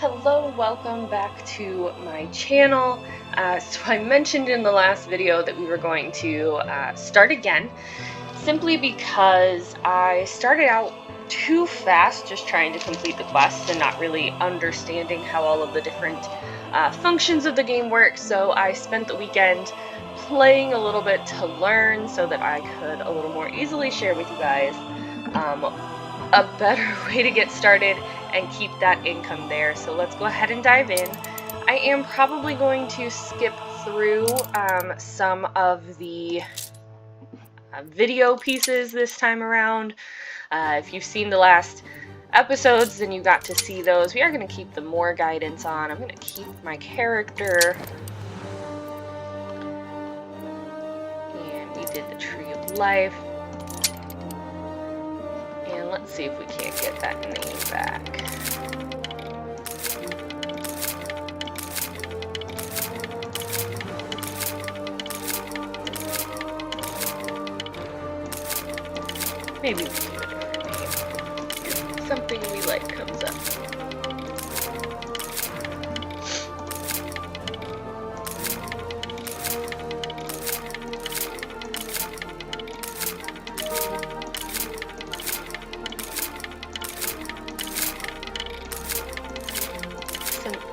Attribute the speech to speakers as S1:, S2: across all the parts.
S1: Hello, welcome back to my channel. So I mentioned in the last video that we were going to start again, simply because I started out too fast just trying to complete the quests and not really understanding how all of the different functions of the game work. So I spent the weekend playing a little bit to learn so that I could a little more easily share with you guys a better way to get started and keep that income there. So let's go ahead and dive in. I am probably going to skip through some of the video pieces this time around. If you've seen the last episodes, then you got to see those. We are going to keep the more guidance on. I'm going to keep my character. And we did the Tree of Life. And let's see if we can't get that name back. Maybe we can give it a different name. Something we like comes up.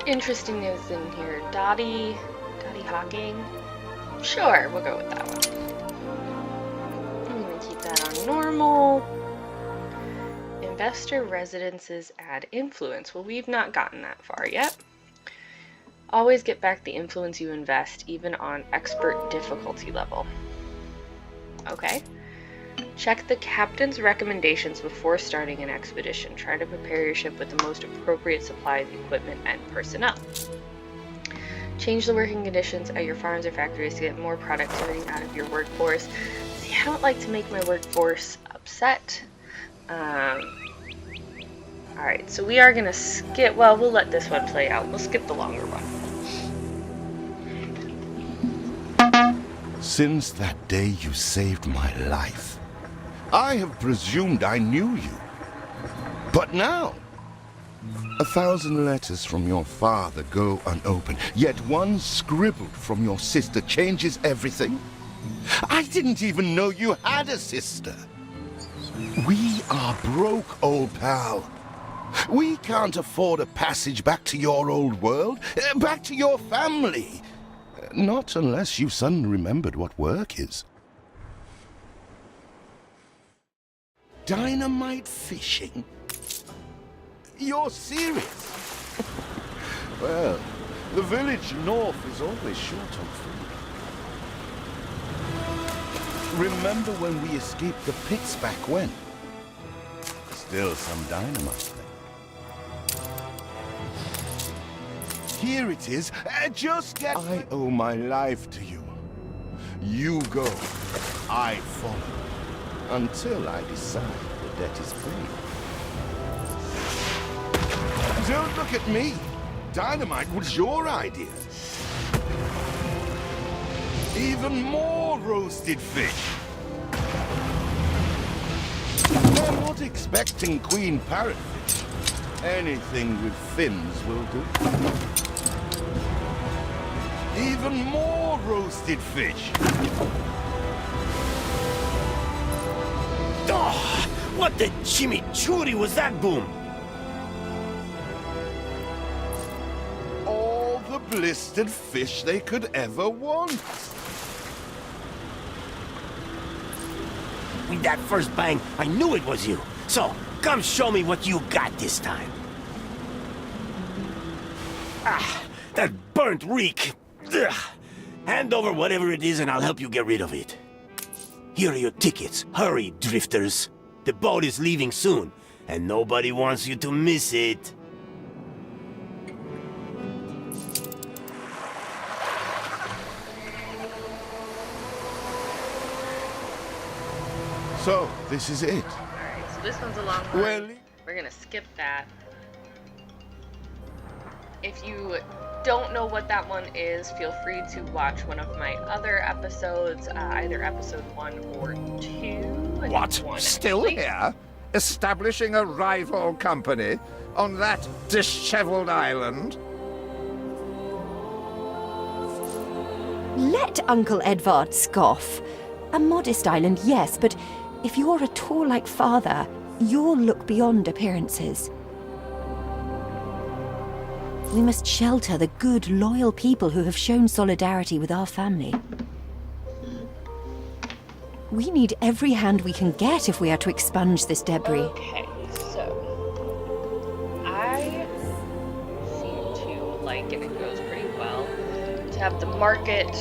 S1: Interesting news in here. Dottie Hawking. Sure, we'll go with that one. I'm gonna keep that on normal. Investor residences add influence. Well, we've not gotten that far yet. Always get back the influence you invest, even on expert difficulty level. Okay. Check the captain's recommendations before starting an expedition. Try to prepare your ship with the most appropriate supplies, equipment, and personnel. Change the working conditions at your farms or factories to get more productivity out of your workforce. See, I don't like to make my workforce upset. Alright, so we are going to skip, well, we'll let this one play out. We'll skip the longer one.
S2: Since that day you saved my life, I have presumed I knew you. But now, 1,000 letters from your father go unopened, yet one scribbled from your sister changes everything. I didn't even know you had a sister. We are broke, old pal. We can't afford a passage back to your old world, back to your family. Not unless you suddenly remembered what work is. Dynamite fishing? You're serious? Well, the village north is always short on food. Remember when we escaped the pits back when? Still some dynamite there. Here it is. Just get... I owe my life to you. You go. I follow. Until I decide the debt is paid. Don't look at me. Dynamite was your idea. Even more roasted fish. I'm not expecting queen parrotfish. Anything with fins will do. Even more roasted fish.
S3: Oh, what the chimichurri was that, Boom?
S2: All the blistered fish they could ever want.
S3: With that first bang, I knew it was you. So, come show me what you got this time. Ah, that burnt reek. Ugh. Hand over whatever it is and I'll help you get rid of it. Here are your tickets. Hurry, drifters. The boat is leaving soon, and nobody wants you to miss it.
S2: So, this is it.
S1: Alright, so this one's a long one.
S2: Well,
S1: we're going to skip that. If you don't know what that one is, feel free to watch one of my other episodes, either episode 1 or 2.
S2: what? Still here?
S4: Establishing a rival company on that disheveled island?
S5: Let Uncle Edvard scoff. A modest island, yes, but if you're at all like Father, you'll look beyond appearances. We must shelter the good, loyal people who have shown solidarity with our family. We need every hand we can get if we are to expunge this debris.
S1: Okay, so I seem to like, and it goes pretty well, to have the market.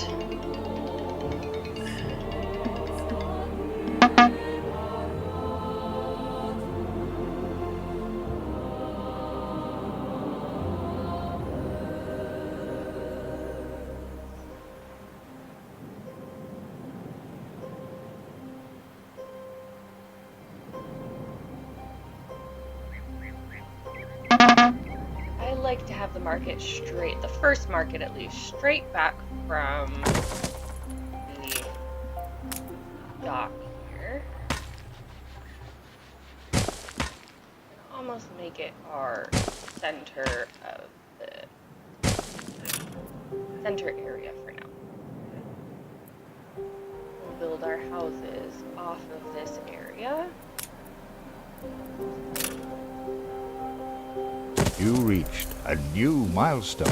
S1: I like to have the market straight, the first market at least, straight back from the dock here. Almost make it our center of the center area for now. We'll build our houses off of this area.
S6: You reached a new milestone.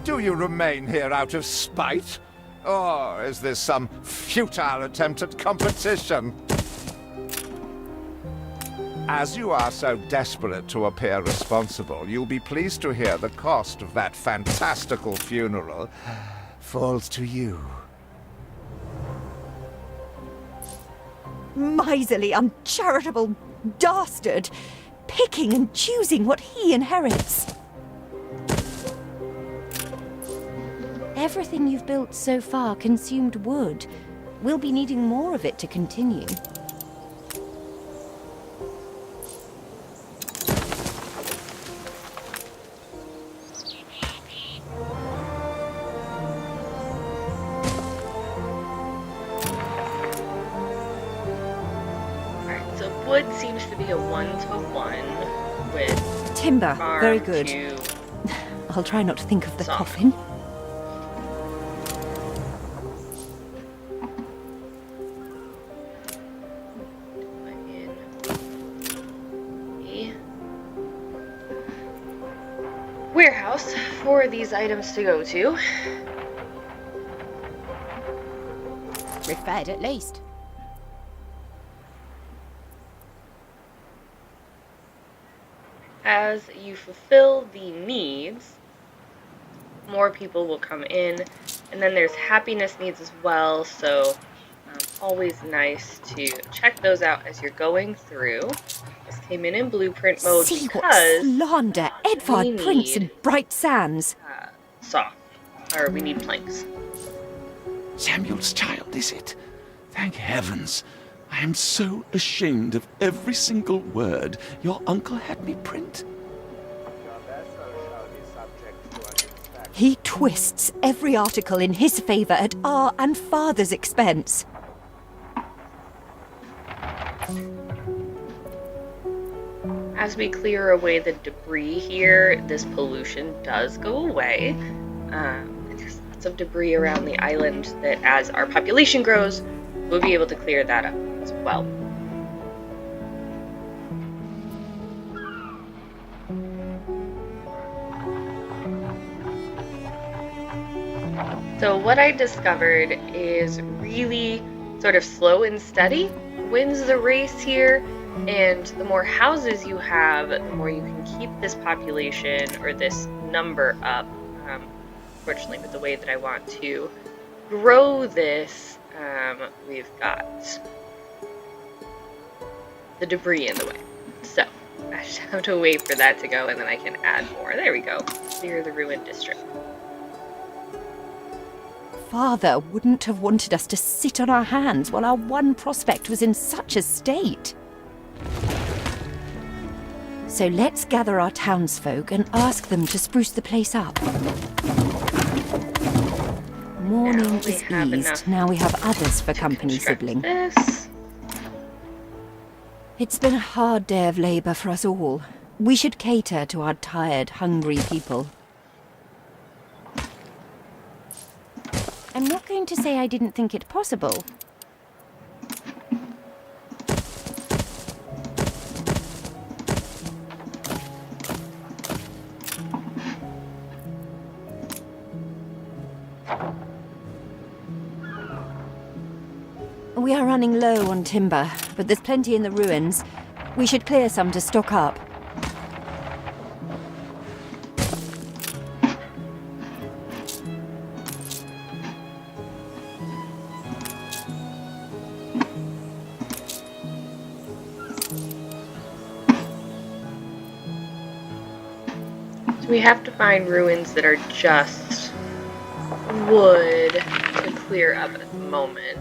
S4: Do you remain here out of spite? Or is this some futile attempt at competition? As you are so desperate to appear responsible, you'll be pleased to hear the cost of that fantastical funeral falls to you.
S5: Miserly, uncharitable dastard! Picking and choosing what he inherits. Everything you've built so far consumed wood. We'll be needing more of it to continue.
S1: Wood seems to be a 1-to-1 with
S5: timber.
S1: farm
S5: Very good.
S1: to
S5: I'll try not to think of the
S1: Some.
S5: coffin.
S1: in a warehouse for these items to go to.
S7: Repaired at least.
S1: As you fulfill the needs, more people will come in, and then there's happiness needs as well, so always nice to check those out as you're going through. This came in blueprint mode
S5: See what
S1: because
S5: slander Edvard prints in
S1: need-
S5: bright sands.
S1: saw, or we need planks.
S8: Samuel's child, is it? Thank heavens. I am so ashamed of every single word your uncle had me print.
S5: He twists every article in his favor at our and Father's expense.
S1: As we clear away the debris here, this pollution does go away. There's lots of debris around the island that, as our population grows, we'll be able to clear that up as well. So what I discovered is really sort of slow and steady wins the race here, and the more houses you have, the more you can keep this population or this number up. Unfortunately, with the way that I want to grow this, we've got the debris in the way. So I just have to wait for that to go, and then I can add more. There we go. Clear the ruined district.
S5: Father wouldn't have wanted us to sit on our hands while our one prospect was in such a state. So let's gather our townsfolk and ask them to spruce the place up. Morning
S1: Now we
S5: is
S1: have
S5: eased.
S1: enough
S5: Now we have others for
S1: to
S5: company
S1: construct
S5: sibling.
S1: this.
S5: It's been a hard day of labour for us all. We should cater to our tired, hungry people. I'm not going to say I didn't think it possible. We are running low on timber, but there's plenty in the ruins. We should clear some to stock up.
S1: So we have to find ruins that are just wood to clear up at the moment.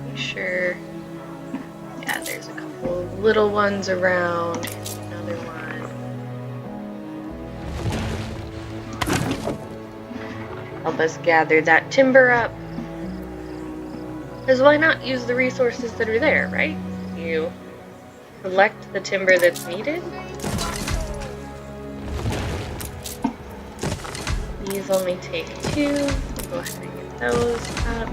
S1: Make sure. Yeah, there's a couple of little ones around. Another one. Help us gather that timber up. Because why not use the resources that are there, right? You collect the timber that's needed. These only take 2. We'll go ahead and get those up.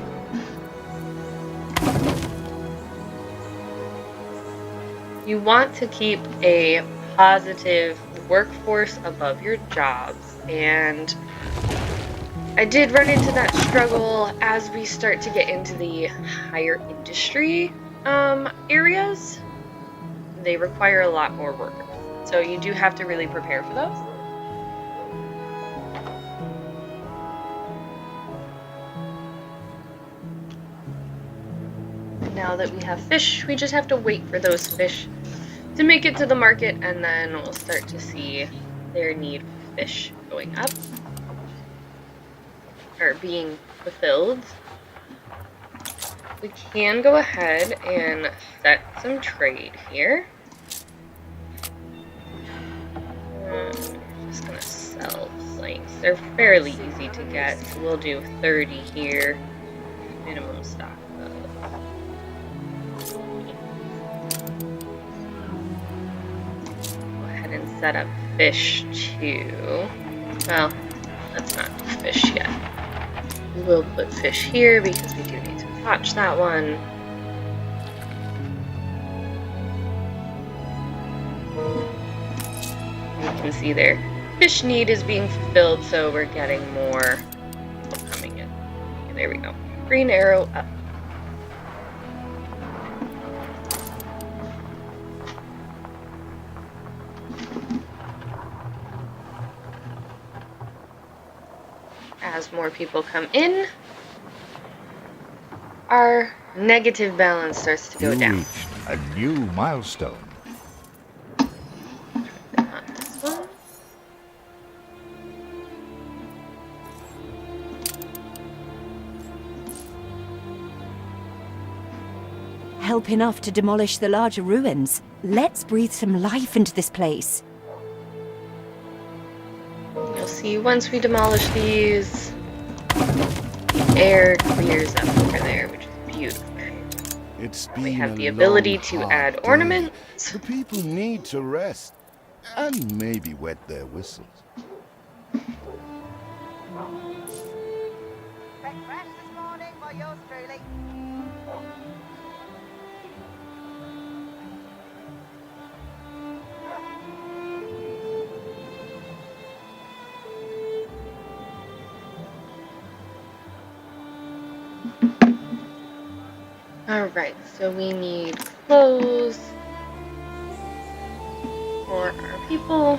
S1: You want to keep a positive workforce above your jobs, and I did run into that struggle as we start to get into the higher industry areas. They require a lot more workers, so you do have to really prepare for those. Now that we have fish, we just have to wait for those fish to make it to the market, and then we'll start to see their need for fish going up or being fulfilled. We can go ahead and set some trade here. I'm just gonna sell planks. They're fairly easy to get, so we'll do 30 here. Minimum stock. And set up fish too. Well, let's not do fish yet. We will put fish here because we do need to watch that one. You can see their fish need is being fulfilled, so we're getting more coming in. Okay, there we go. Green arrow up. As more people come in, our negative balance starts to go
S6: You
S1: down.
S6: reached a new milestone.
S1: Not this one.
S5: Help enough to demolish the larger ruins. Let's breathe some life into this place.
S1: You'll see once we demolish these, the air clears up over there, which is beautiful.
S2: It's
S1: We
S2: been
S1: have
S2: a
S1: the ability
S2: long,
S1: to
S2: hard
S1: add
S2: day.
S1: ornaments.
S2: The people need to rest and maybe wet their whistles.
S7: Breakfast this morning by yours truly.
S1: Alright, so we need clothes for our people.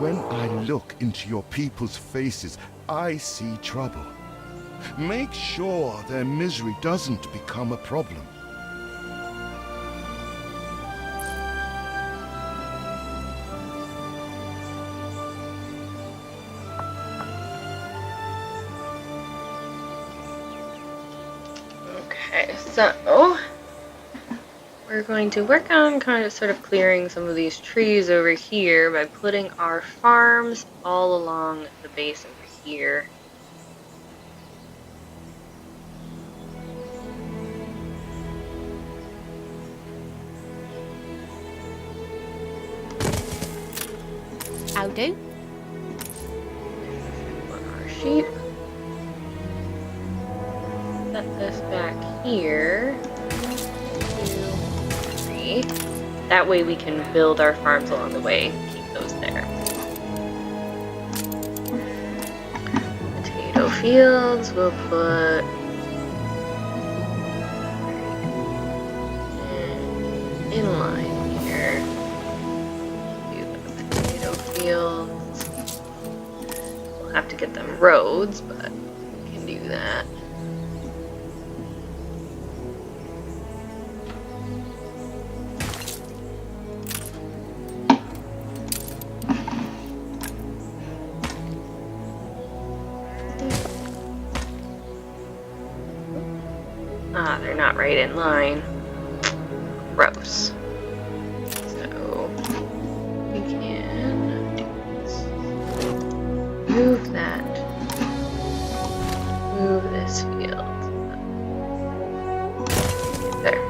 S2: when I look into your people's faces, I see trouble. Make sure their misery doesn't become a problem.
S1: Okay, so we're going to work on kind of sort of clearing some of these trees over here by putting our farms all along the base over here.
S5: How do?
S1: Put our sheep. Set this back here. 2, 3. That way we can build our farms along the way. Keep those there. Potato fields, we'll put in line here. Do the potato fields. We'll have to get them roads, but we can do that. Ah, they're not right in line. Gross. So we can move that. Move this field. There.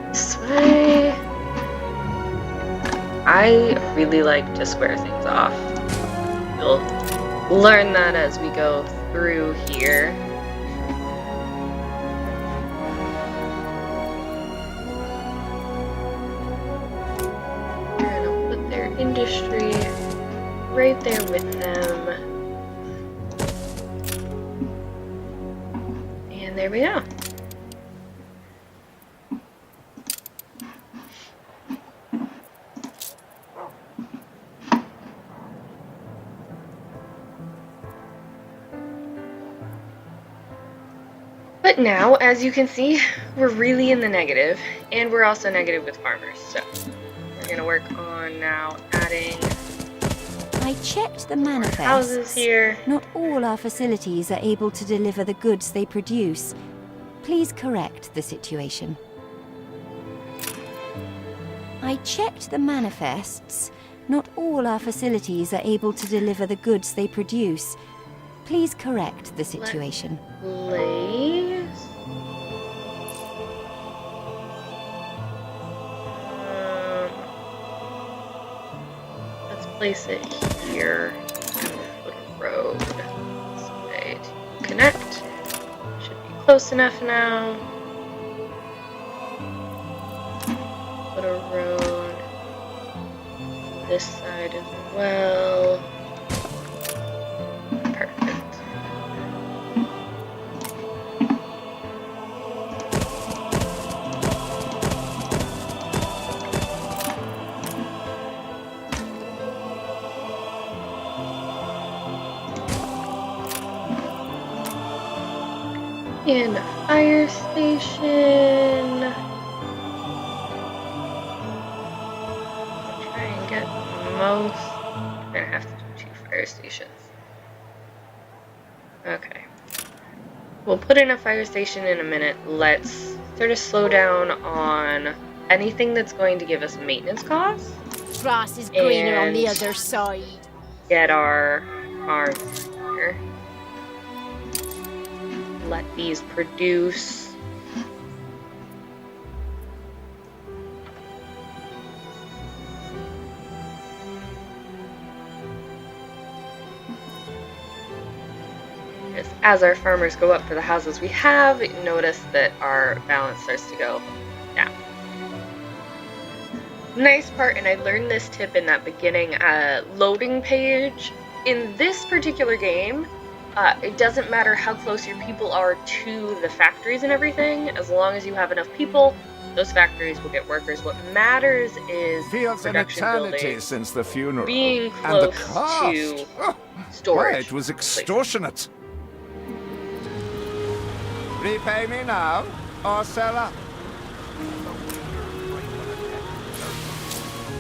S1: This way. I really like to square things off. You'll learn that as we go through here. We're gonna put their industry right there with them. And there we go. But now, as you can see, we're really in the negative, and we're also negative with farmers, so we're going to work on now adding
S5: I checked the manifests.
S1: houses here.
S5: Not all our facilities are able to deliver the goods they produce. Please correct the situation. I checked the manifests. Not all our facilities are able to deliver the goods they produce. Please correct the situation.
S1: Place. Let's place it here. Put a road this way to connect. Should be close enough now. Put a road this side as well. Perfect. And a fire station. Try and get most. We're gonna have to do 2 fire stations. Okay. We'll put in a fire station in a minute. Let's sort of slow down on anything that's going to give us maintenance costs.
S9: Grass is greener on the
S1: And
S9: other side.
S1: get our farms here. Let these produce. As our farmers go up for the houses we have, notice that our balance starts to go down. Nice part, and I learned this tip in that beginning loading page. In this particular game, It doesn't matter how close your people are to the factories and everything. As long as you have enough people, those factories will get workers. What matters is
S4: Feels an
S1: production
S4: eternity
S1: buildings
S4: since the funeral.
S1: being
S4: And the
S1: close
S4: cost!
S1: to
S4: Oh,
S1: storage.
S4: why, it was extortionate. Repay me now, or sell up.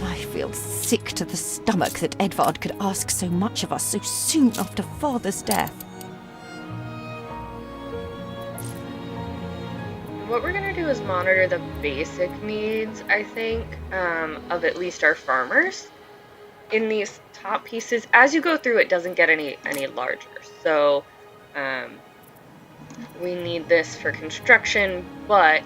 S5: I feel sick to the stomach that Edvard could ask so much of us so soon after Father's death.
S1: What we're going to do is monitor the basic needs, I think, of at least our farmers. In these top pieces, as you go through, it doesn't get any larger. So we need this for construction, but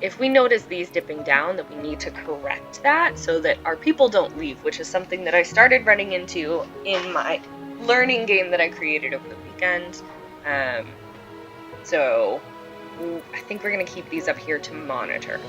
S1: if we notice these dipping down, then we need to correct that so that our people don't leave, which is something that I started running into in my learning game that I created over the weekend. So I think we're going to keep these up here to monitor.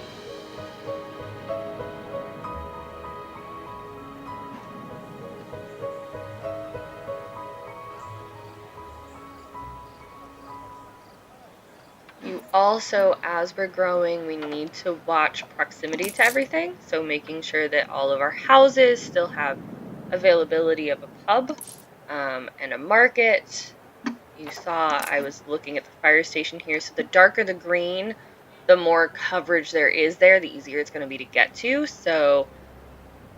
S1: Also, as we're growing, we need to watch proximity to everything. So making sure that all of our houses still have availability of a pub and a market. You saw I was looking at the fire station here. So the darker the green, the more coverage there is there, the easier it's going to be to get to. So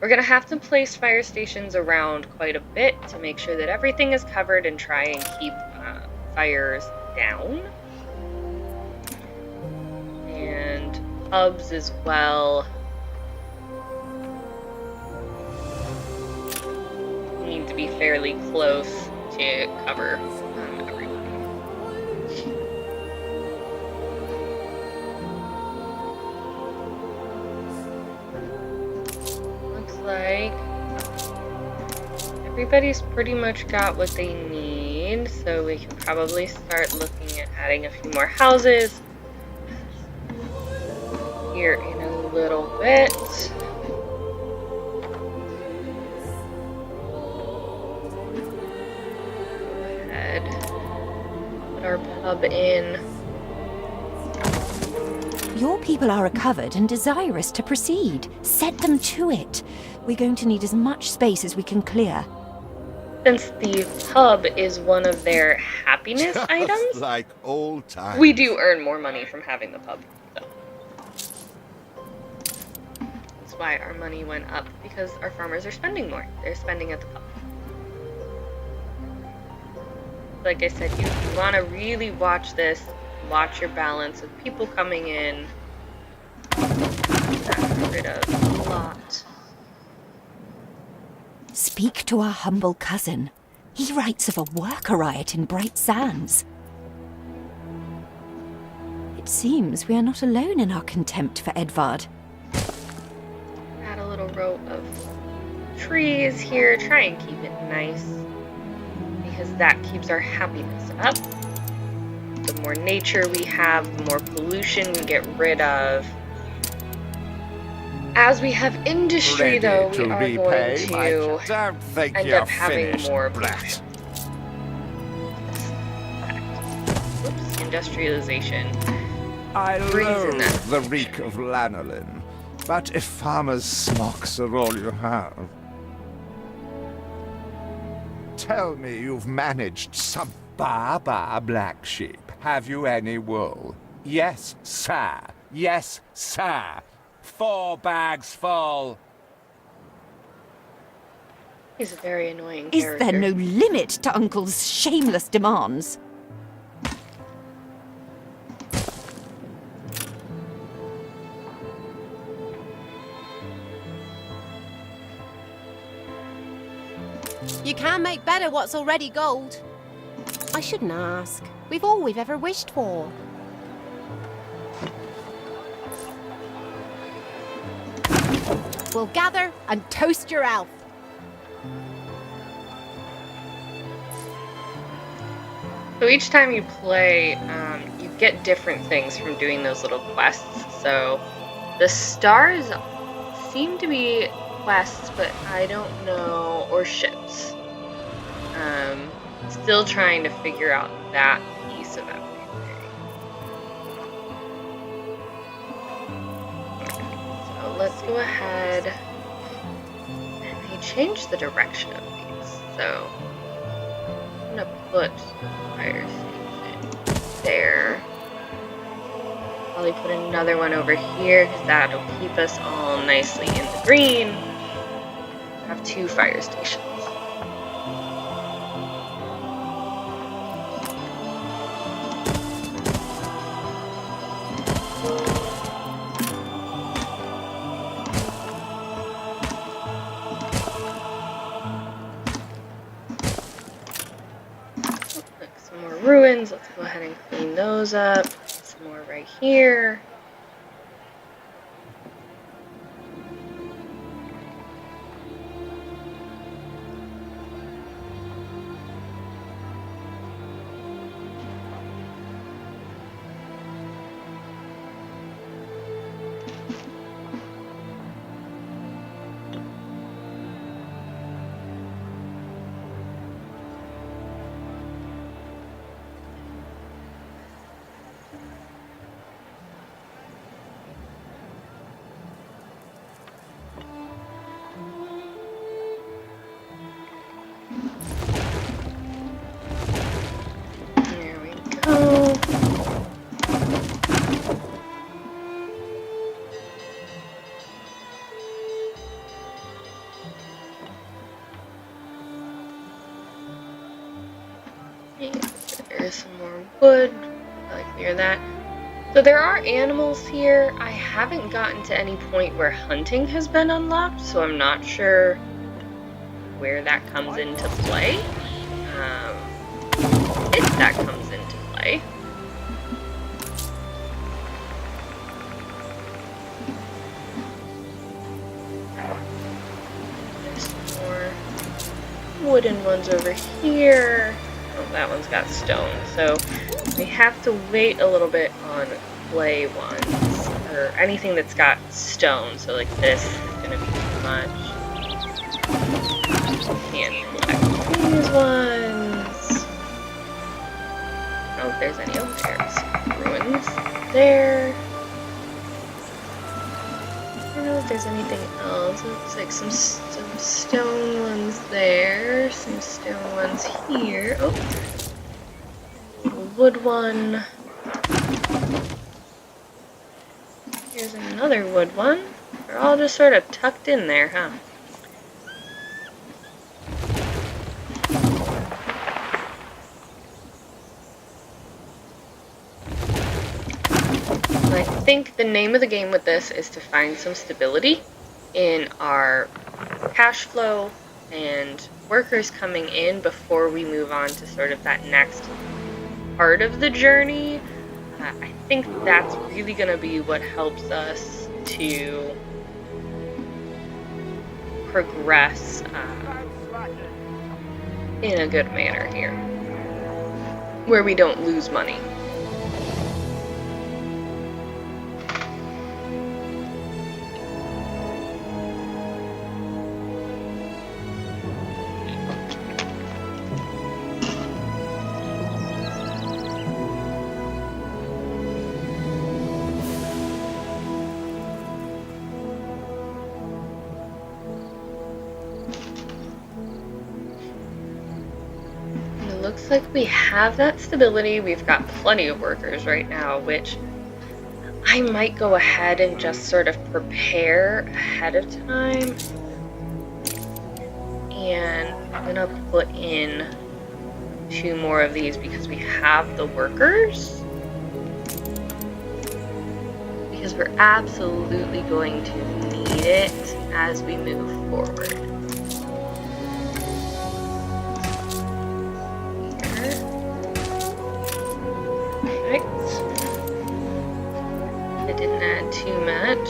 S1: we're going to have to place fire stations around quite a bit to make sure that everything is covered and try and keep fires down. And pubs as well. Need to be fairly close to cover everybody. Looks like everybody's pretty much got what they need, so we can probably start looking at adding a few more houses here in a little bit. Go ahead, put our pub in.
S5: Your people are recovered and desirous to proceed. Set them to it. We're going to need as much space as we can clear.
S1: Since the pub is one of their happiness items,
S2: like old times.
S1: we do earn more money from having the pub. Why our money went up, because our farmers are spending more. They're spending at the pub. Like I said, you want to really watch this. Watch your balance of people coming in. Got rid of a lot.
S5: Speak to our humble cousin. He writes of a worker riot in Bright Sands. It seems we are not alone in our contempt for Edvard.
S1: Add a little row of trees here. Try and keep it nice, because that keeps our happiness up. The more nature we have, the more pollution we get rid of. As we have industry, though, we are going to
S4: Don't think
S1: end
S4: you're
S1: up having
S4: finished,
S1: more
S4: brat.
S1: Oops, industrialization.
S4: I
S1: Reason
S4: loathe the reek of lanolin, but if farmers' smocks are all you have, tell me you've managed some Baba black sheep. Have you any wool? Yes, sir. Yes, sir. 4 bags full.
S1: He's a very annoying
S5: Is
S1: character.
S5: there no limit to Uncle's shameless demands?
S9: You can make better what's already gold. I shouldn't ask. We've all we've ever wished for. We'll gather and toast your elf.
S1: So each time you play, you get different things from doing those little quests. So the stars seem to be quests, but I don't know, or ships. still trying to figure out that piece of everything. So let's go ahead, and they changed the direction of these. So I'm gonna put the fire station there. Probably put another one over here because that'll keep us all nicely in the green. Have 2 fire stations. Some more ruins. Let's go ahead and clean those up. Some more right here. There we go. There's some more wood. I like clear that. So there are animals here. I haven't gotten to any point where hunting has been unlocked, so I'm not sure where that comes into play. If that comes into play. There's some more wooden ones over here. Oh, that one's got stone, so we have to wait a little bit on clay ones, or anything that's got stone, so like this is gonna be too much. Can't collect these ones. I don't know if there's any over there. Some ruins there. I don't know if there's anything else. It looks like some stone ones there, some stone ones here. Oh, little wood one. Here's another wood one. They're all just sort of tucked in there, huh? I think the name of the game with this is to find some stability in our cash flow and workers coming in before we move on to sort of that next part of the journey. I think that's really going to be what helps us to progress in a good manner here, where we don't lose money. Looks like we have that stability. We've got plenty of workers right now, which I might go ahead and just sort of prepare ahead of time. And I'm gonna put in 2 more of these because we have the workers. Because we're absolutely going to need it as we move forward. It didn't add too much.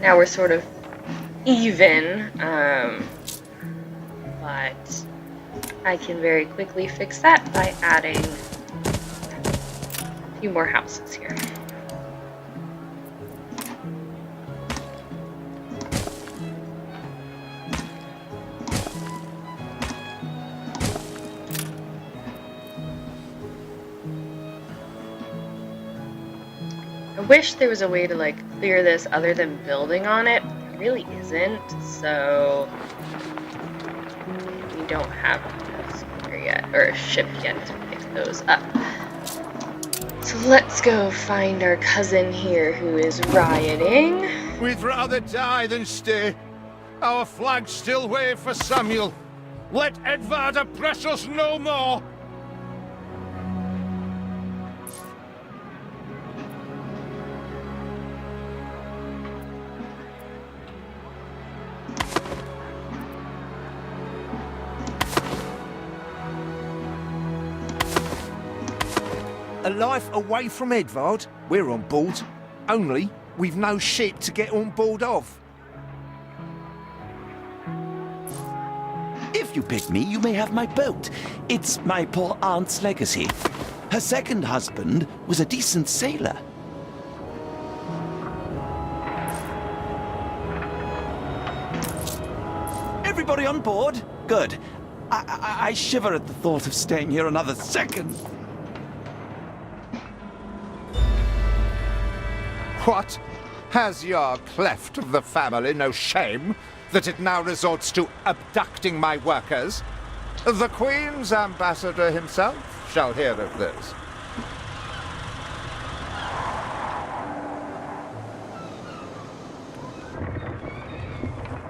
S1: now we're sort of even, but I can very quickly fix that by adding a few more houses here. I wish there was a way to like clear this other than building on it. There really isn't, so we don't have a schooner yet, or a ship yet to pick those up. So let's go find our cousin here who is rioting.
S4: We'd rather die than stay. Our flags still wave for Samuel. Let Edvard oppress us no more.
S10: A life away from Edvard? We're on board. Only, we've no ship to get on board of.
S8: If you pick me, you may have my boat. It's my poor aunt's legacy. Her second husband was a decent sailor. Everybody on board? Good. I shiver at the thought of staying here another second.
S4: What? Has your cleft of the family no shame that it now resorts to abducting my workers? The Queen's ambassador himself shall hear of this.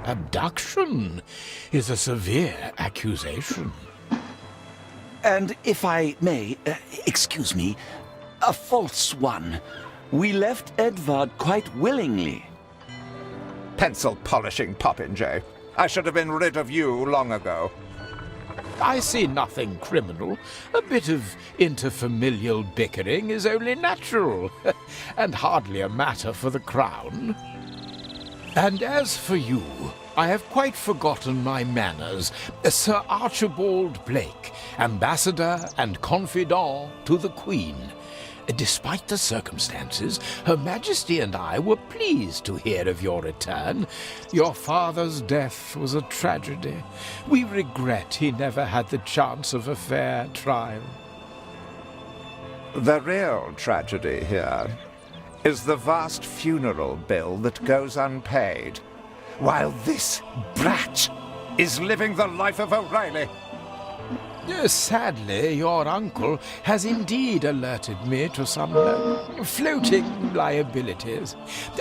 S11: Abduction is a severe accusation.
S8: And if I may, excuse me, a false one. We left Edvard quite willingly.
S4: Pencil polishing popinjay. I should have been rid of you long ago.
S11: I see nothing criminal. A bit of interfamilial bickering is only natural, and hardly a matter for the crown. And as for you, I have quite forgotten my manners. Sir Archibald Blake, ambassador and confidant to the Queen. Despite the circumstances, Her Majesty and I were pleased to hear of your return. Your father's death was a tragedy. We regret he never had the chance of a fair trial.
S4: The real tragedy here is the vast funeral bill that goes unpaid, while this brat is living the life of O'Reilly.
S11: Sadly, your uncle has indeed alerted me to some floating liabilities.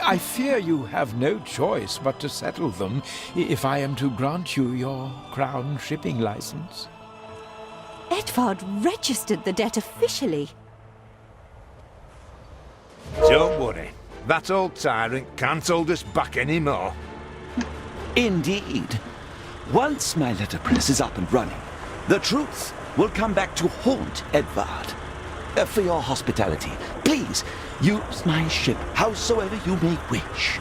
S11: I fear you have no choice but to settle them if I am to grant you your crown shipping license.
S5: Edvard registered the debt officially.
S4: Don't worry. That old tyrant can't hold us back anymore.
S8: Indeed. Once my letterpress is up and running, the truth will come back to haunt Edvard. For your hospitality, please use my ship howsoever you may wish.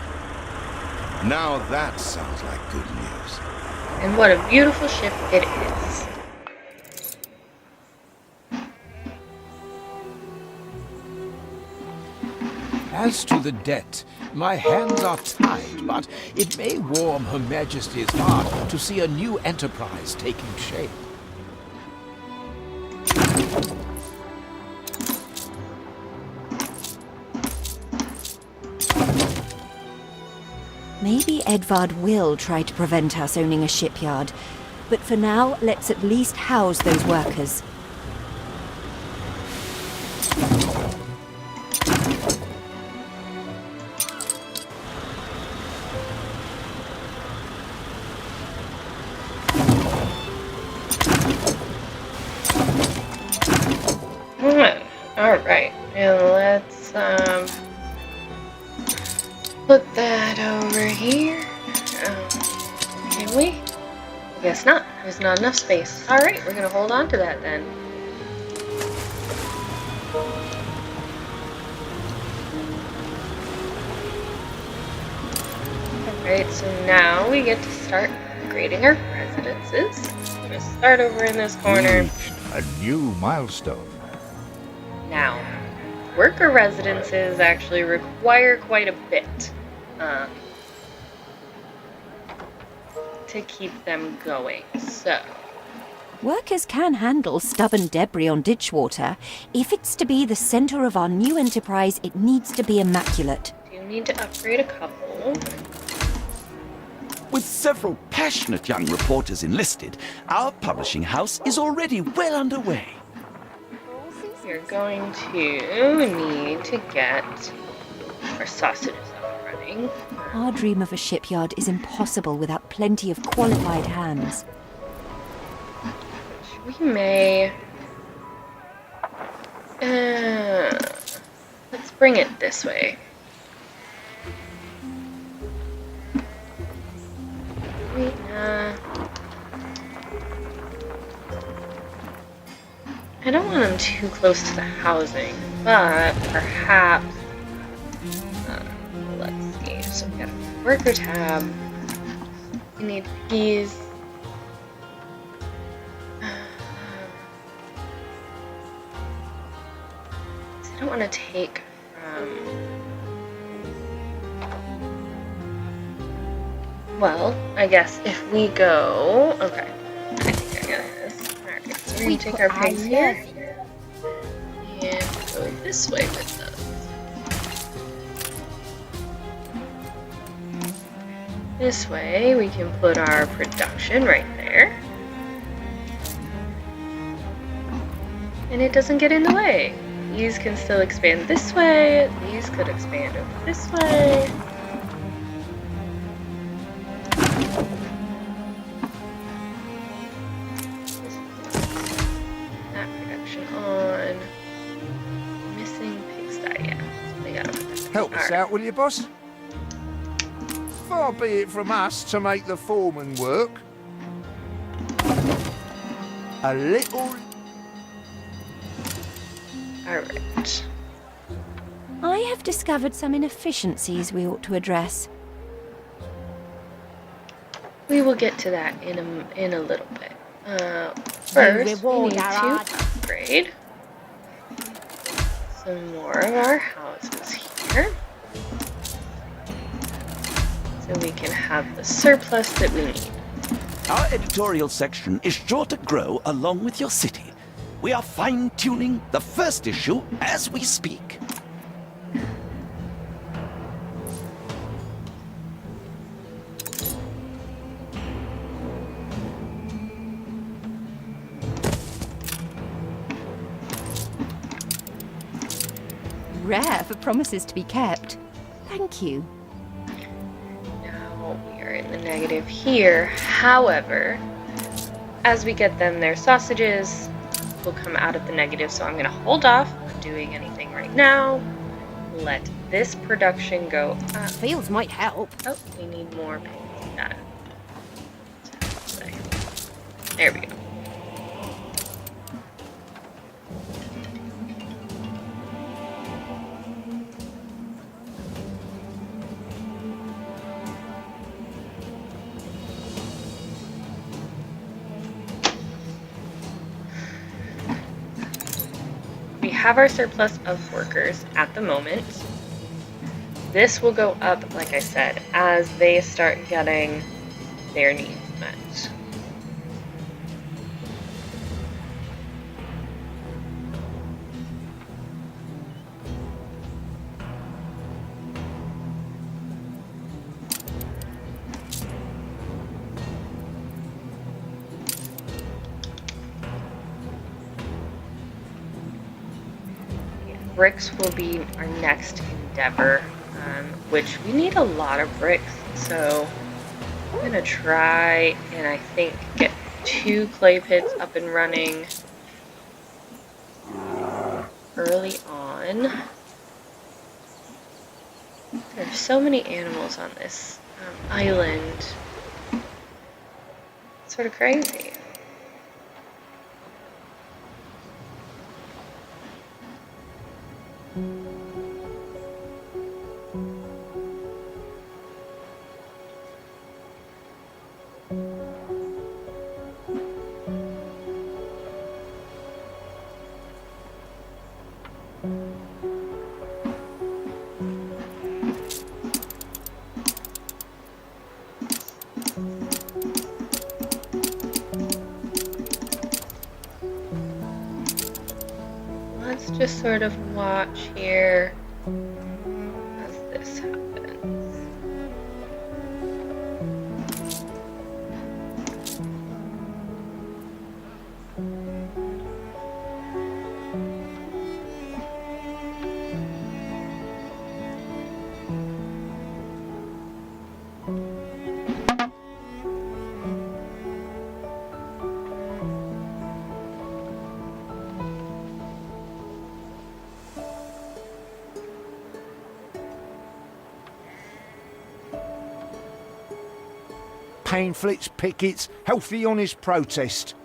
S2: Now that sounds like good news.
S1: And what a beautiful ship it is.
S11: As to the debt, my hands are tied, but it may warm Her Majesty's heart to see a new enterprise taking shape.
S5: Maybe Edvard will try to prevent us owning a shipyard, but for now, let's at least house those workers.
S1: Alright, and let's put that over here. Can we? I guess not. There's not enough space. Alright, we're gonna hold on to that then. Alright, so now we get to start upgrading our residences. I'm gonna start over in this
S6: You
S1: corner.
S6: reached a new milestone.
S1: Now, worker residences actually require quite a bit to keep them going. So,
S5: Workers can handle stubborn debris on ditch water. If it's to be the center of our new enterprise, it needs to be immaculate.
S1: do need to upgrade a couple.
S8: With several passionate young reporters enlisted, our publishing house is already well underway.
S1: We're going to need to get our sausages up and running.
S5: Our dream of a shipyard is impossible without plenty of qualified hands.
S1: We may... let's bring it this way. Wait, I don't want them too close to the housing, but perhaps... let's see. So we got a worker tab. We need these. I don't want to take from... Well, I guess if we go... Okay. I think I got this. Alright, so we're going to take our pigs here. And go this way with them. This way, we can put our production right there. And it doesn't get in the way. These can still expand this way. These could expand over this way. That production on. Missing pigsty, yeah. So they gotta put that.
S10: Help us out, will you, boss? Far be it from us to make the foreman work. A little...
S1: Alright.
S5: I have discovered some inefficiencies we ought to address.
S1: We will get to that in a little bit. First, we need to upgrade some more of our houses here. So we can have the surplus that we need.
S8: Our editorial section is sure to grow along with your city. We are fine-tuning the first issue as we speak.
S5: Rare for promises to be kept. Thank you.
S1: Now we are in the negative here. However, as we get them their sausages, we'll come out of the negative. So I'm going to hold off on doing anything right now. Let this production go up.
S9: Fields might help.
S1: Oh, we need more pigs. Got it. There we go. We have our surplus of workers at the moment. This will go up, like I said, as they start getting their needs met. Bricks will be our next endeavor, which we need a lot of bricks, so I'm gonna try and I think get 2 clay pits up and running early on. There's so many animals on this island. It's sort of crazy. Let's just sort of watch here as this happens.
S10: Pamphlets, pickets, healthy honest protest.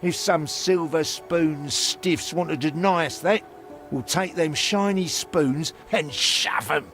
S10: If some silver spoon stiffs want to deny us that, we'll take them shiny spoons and shove 'em.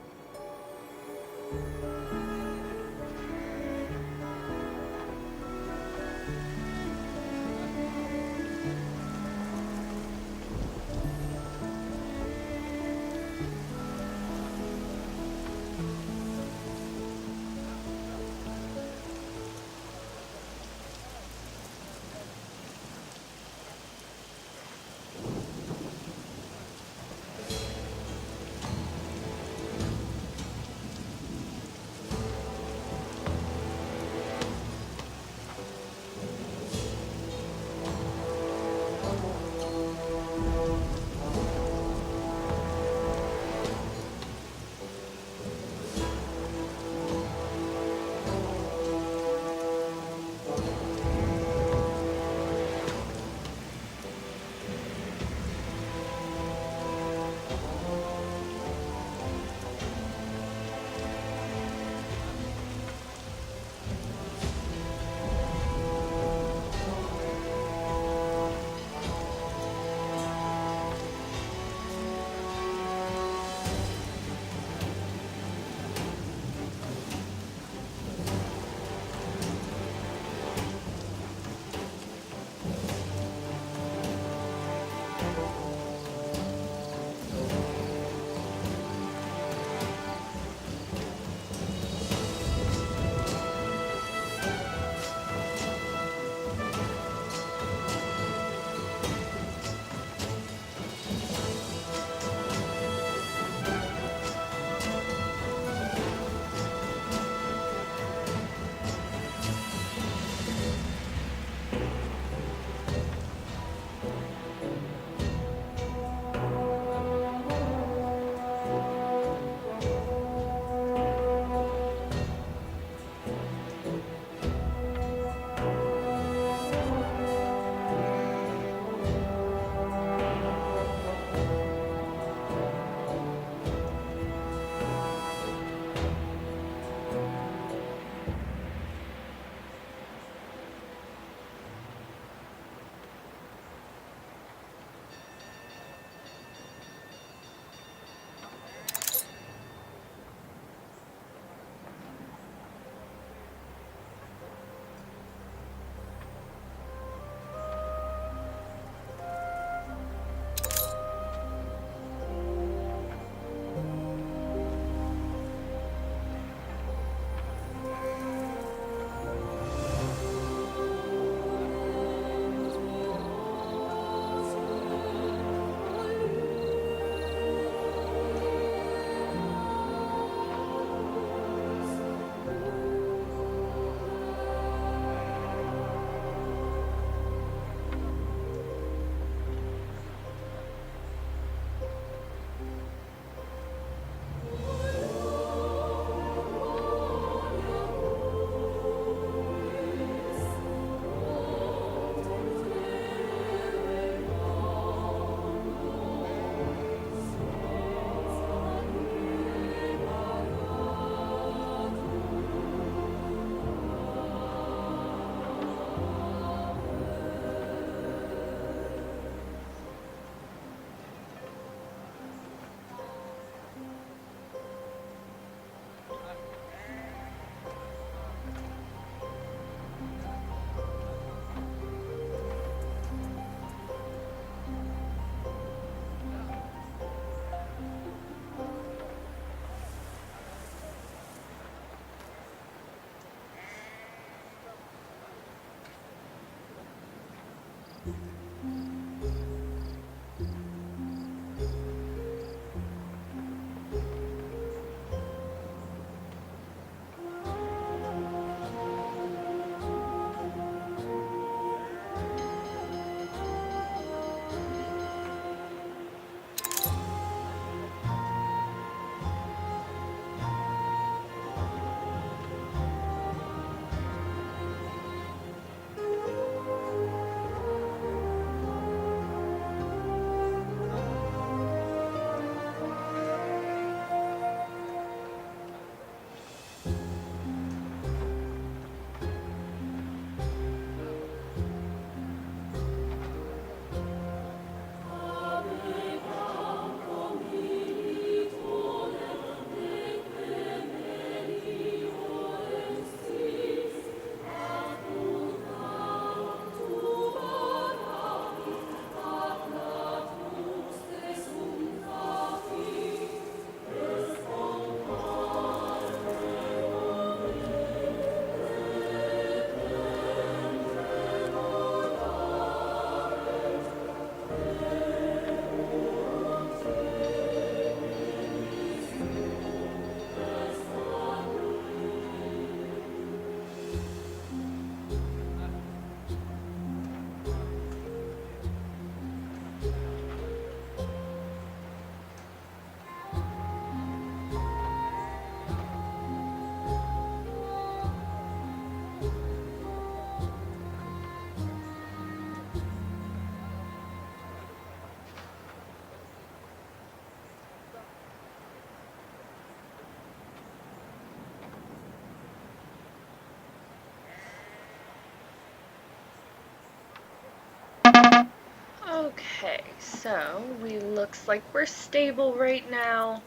S1: Okay, so we looks like we're stable right now.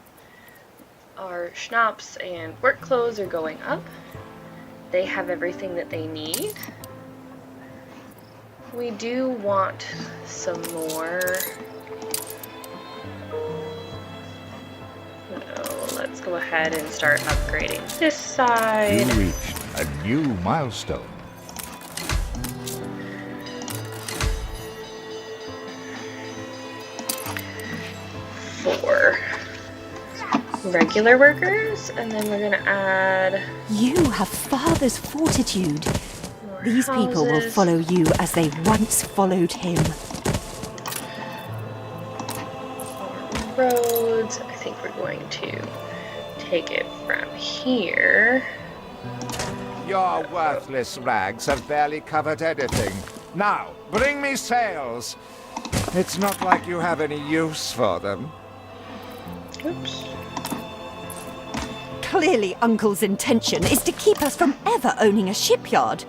S1: Our schnapps and work clothes are going up. They have everything that they need. We do want some more. Let's go ahead and start upgrading this side.
S6: You reached a new milestone.
S1: For regular workers, and then we're gonna add.
S5: You have father's fortitude.
S1: More
S5: These people will
S1: houses.
S5: follow you as they once followed him.
S1: Roads. I think we're going to take it from here.
S4: Your worthless rags have barely covered anything. Now, bring me sails. It's not like you have any use for them.
S1: Oops.
S5: Clearly, Uncle's intention is to keep us from ever owning a shipyard.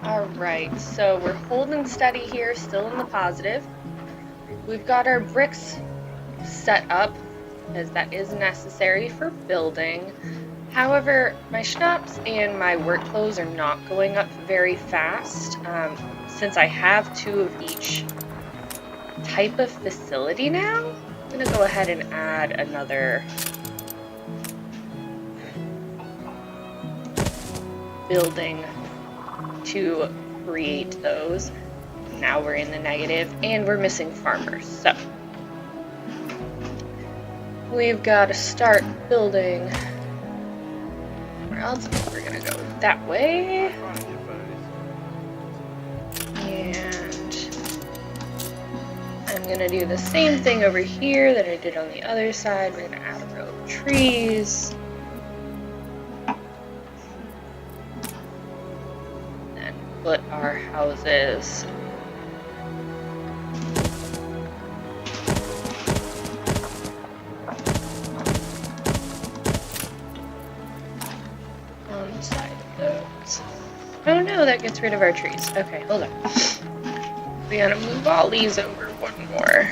S1: Alright, so we're holding steady here, still in the positive. We've got our bricks set up, as that is necessary for building. However, my schnapps and my work clothes are not going up very fast. Since I have 2 of each type of facility now, I'm going to go ahead and add another building to create those. Now we're in the negative and we're missing farmers, so we've got to start building. Where else? We're gonna go that way, and I'm gonna do the same thing over here that I did on the other side. We're gonna add a row of trees. Put our houses on the side of those. Oh no, that gets rid of our trees. Okay, hold on. We gotta move all these over one more.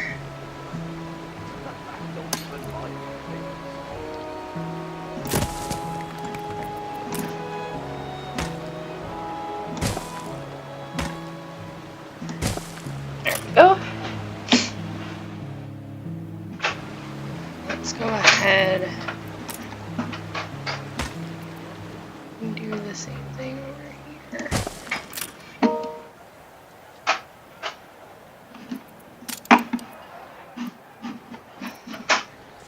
S1: Go. Let's go ahead and do the same thing over here.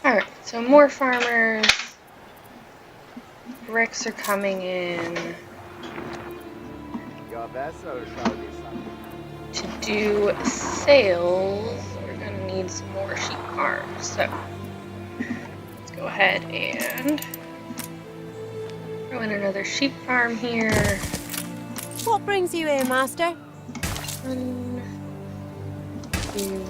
S1: Alright, so more farmers. Bricks are coming in. To do sales, we're gonna need some more sheep farms. So let's go ahead and throw in another sheep farm here.
S9: What brings you here, Master?
S1: 1, 2.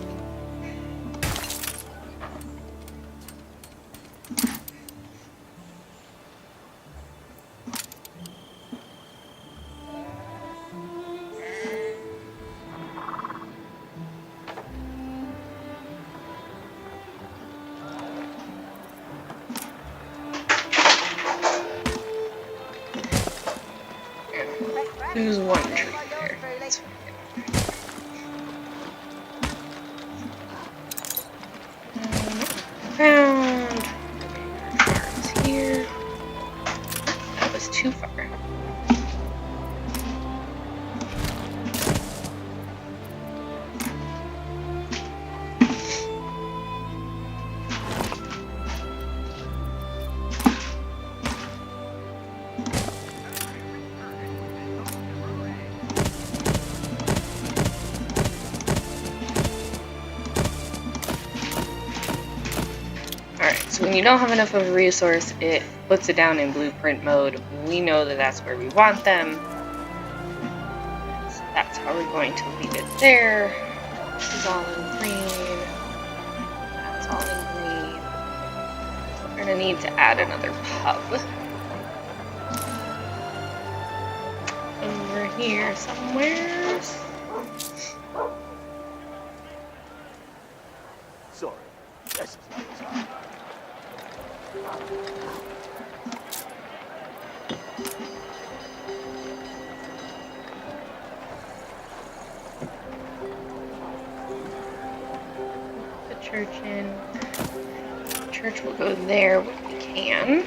S1: Lose 1 tree there. That's found farms here. That was too far. So when you don't have enough of a resource, it puts it down in blueprint mode. We know that that's where we want them. So that's how we're going to leave it there. This is all in green. That's all in green. We're going to need to add another pub. Over here somewhere.
S3: Sorry. That's
S1: the church in. The church will go there when we can.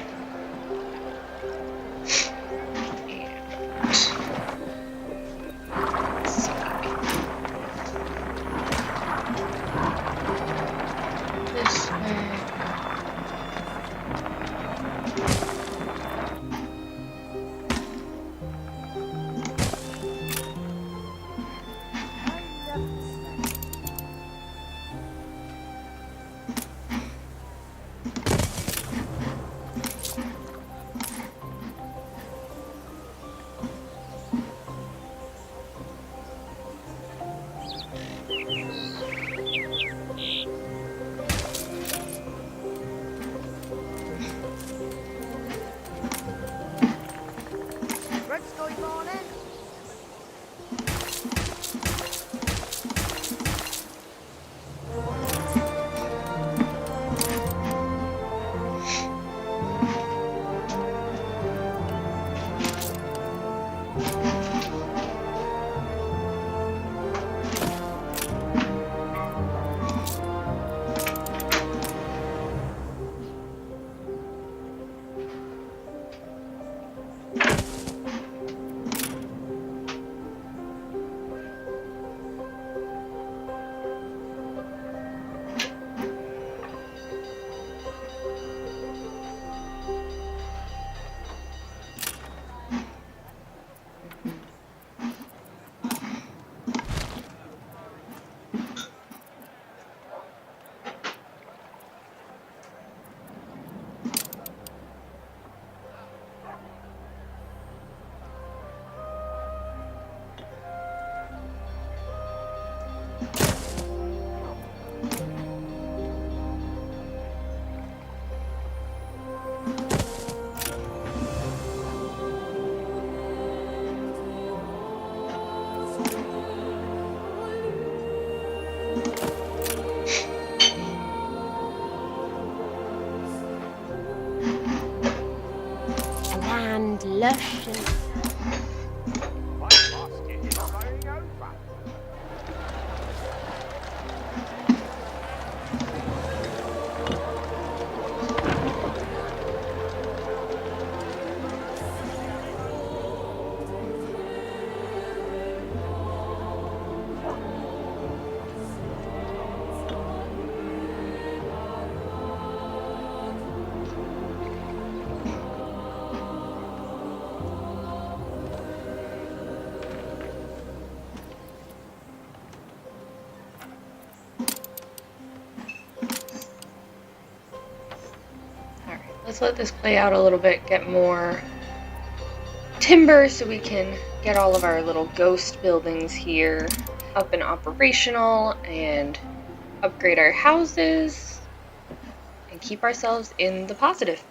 S1: let's let this play out a little bit, get more timber so we can get all of our little ghost buildings here up and operational and upgrade our houses and keep ourselves in the positive.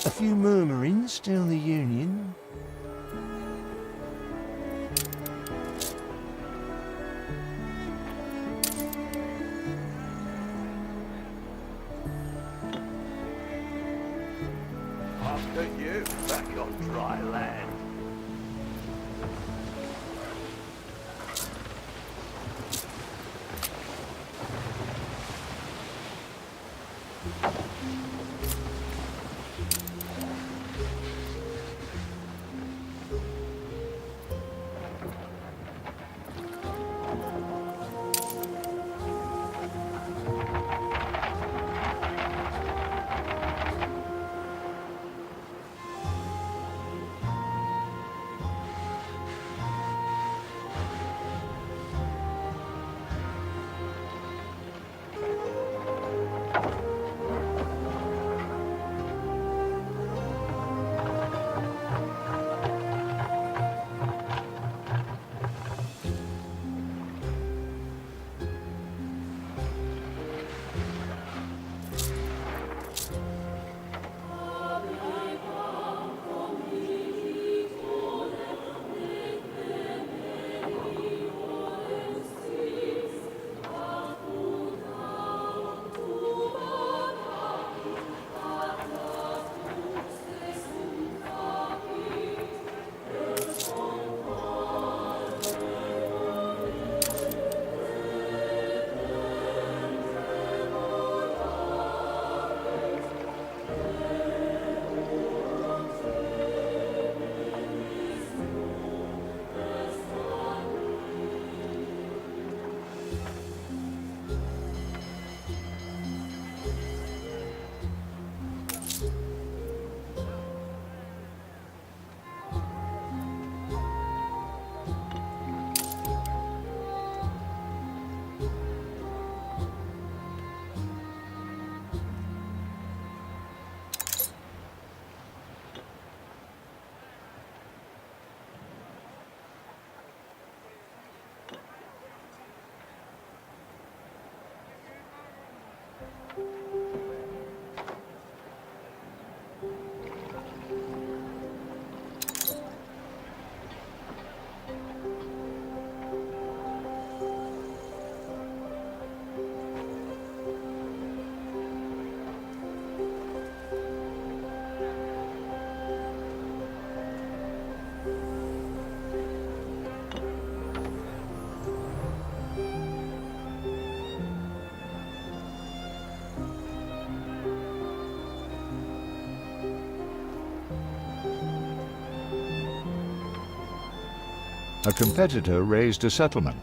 S10: A few murmurings still the Union.
S6: After you, back on dry land.
S4: A competitor raised a settlement.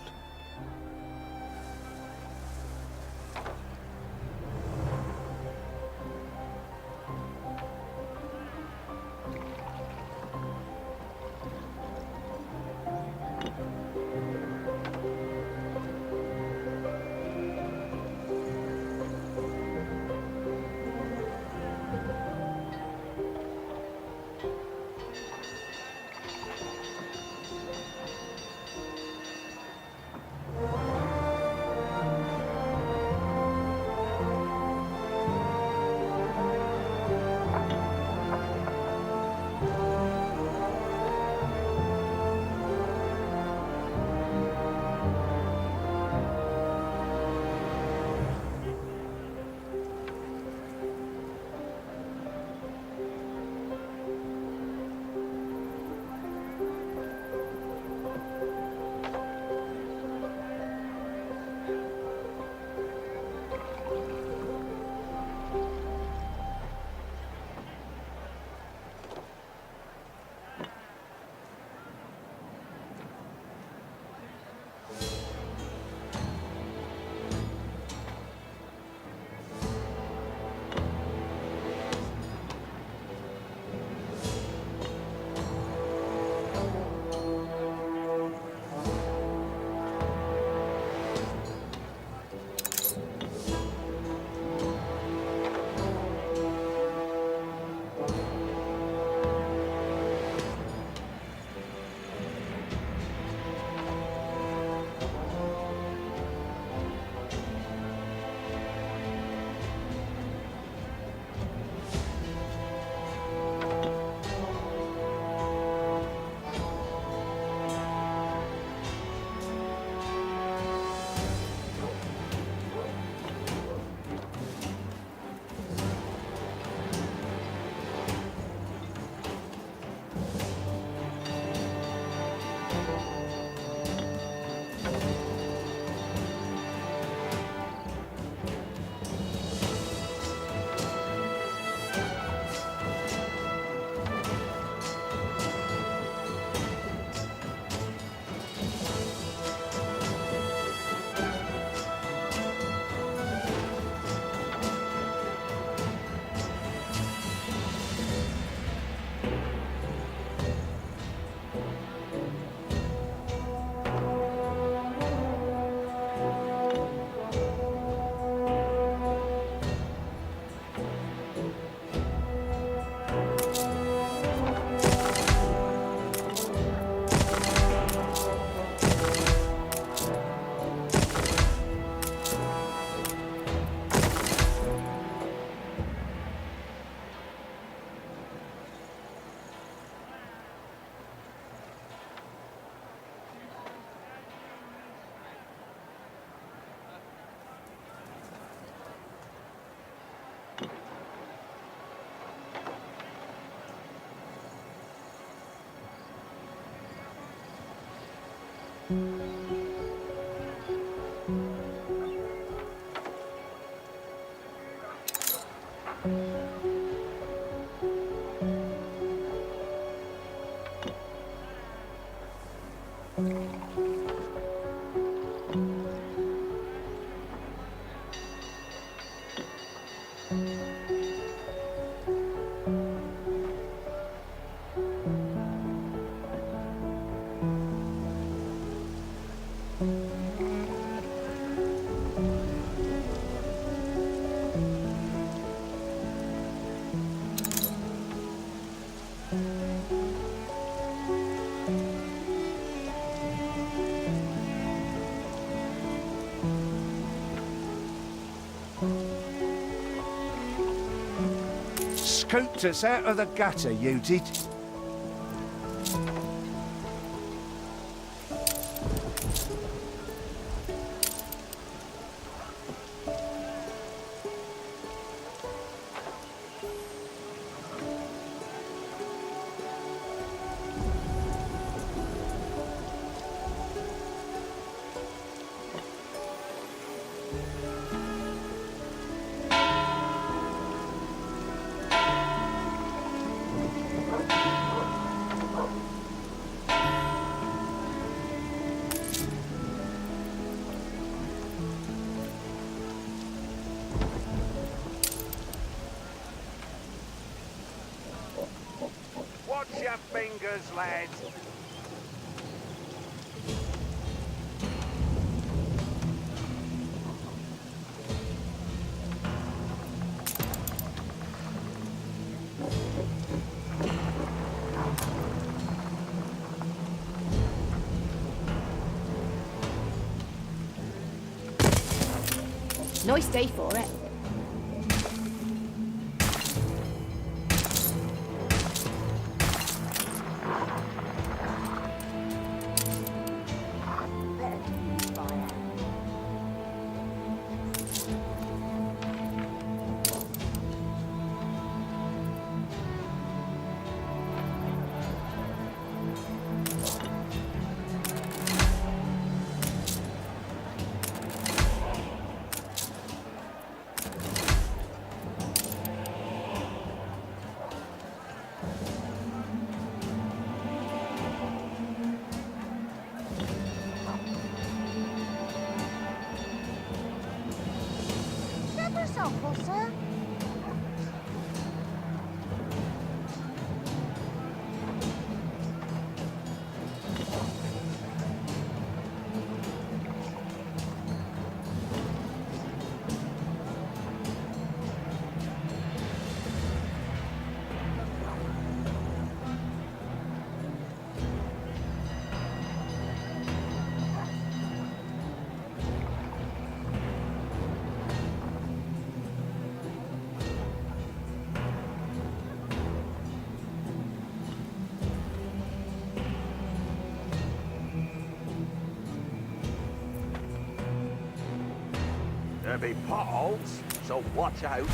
S10: Scooped us out of the gutter, you did.
S6: fingers, lads.
S9: Nice day for it.
S7: Get yourself, sir.
S6: There'll be potholes, so watch out.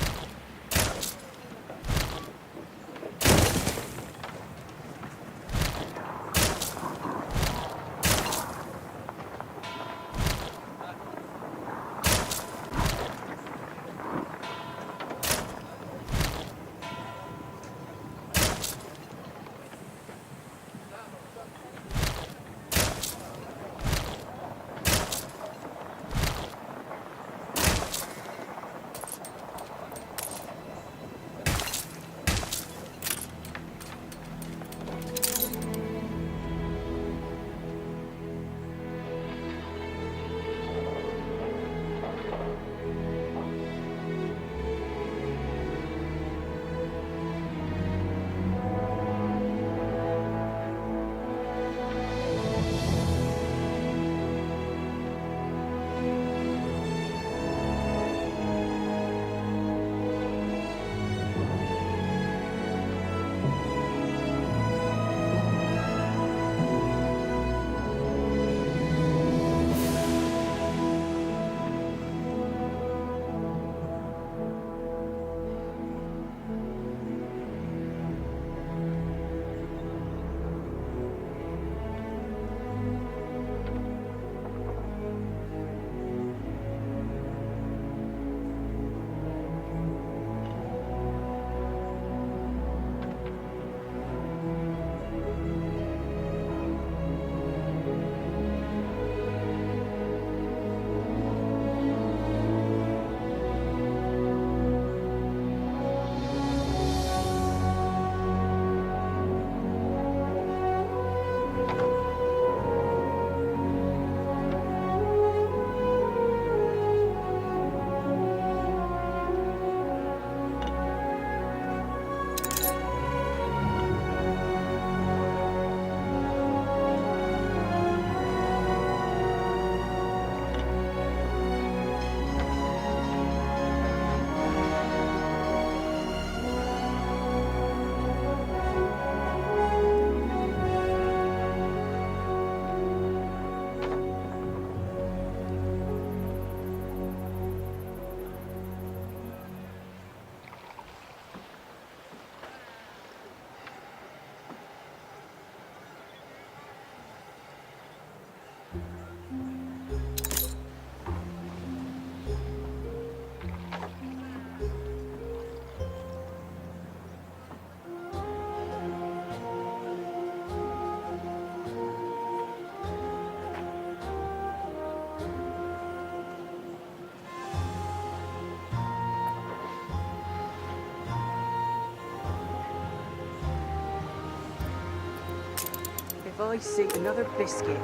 S12: I see another biscuit.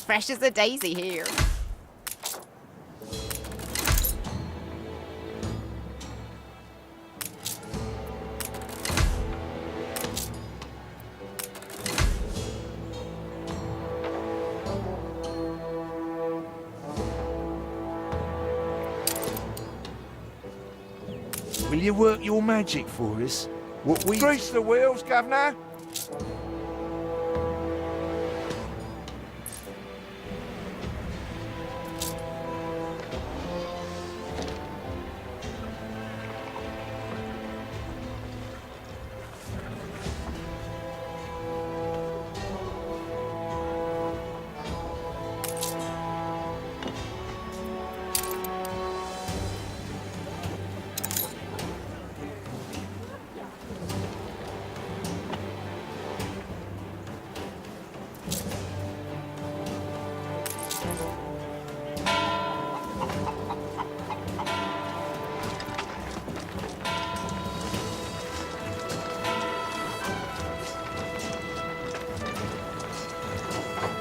S9: Fresh as a daisy here.
S10: Will you work your magic for us? What we...
S4: Grease the wheels, Governor.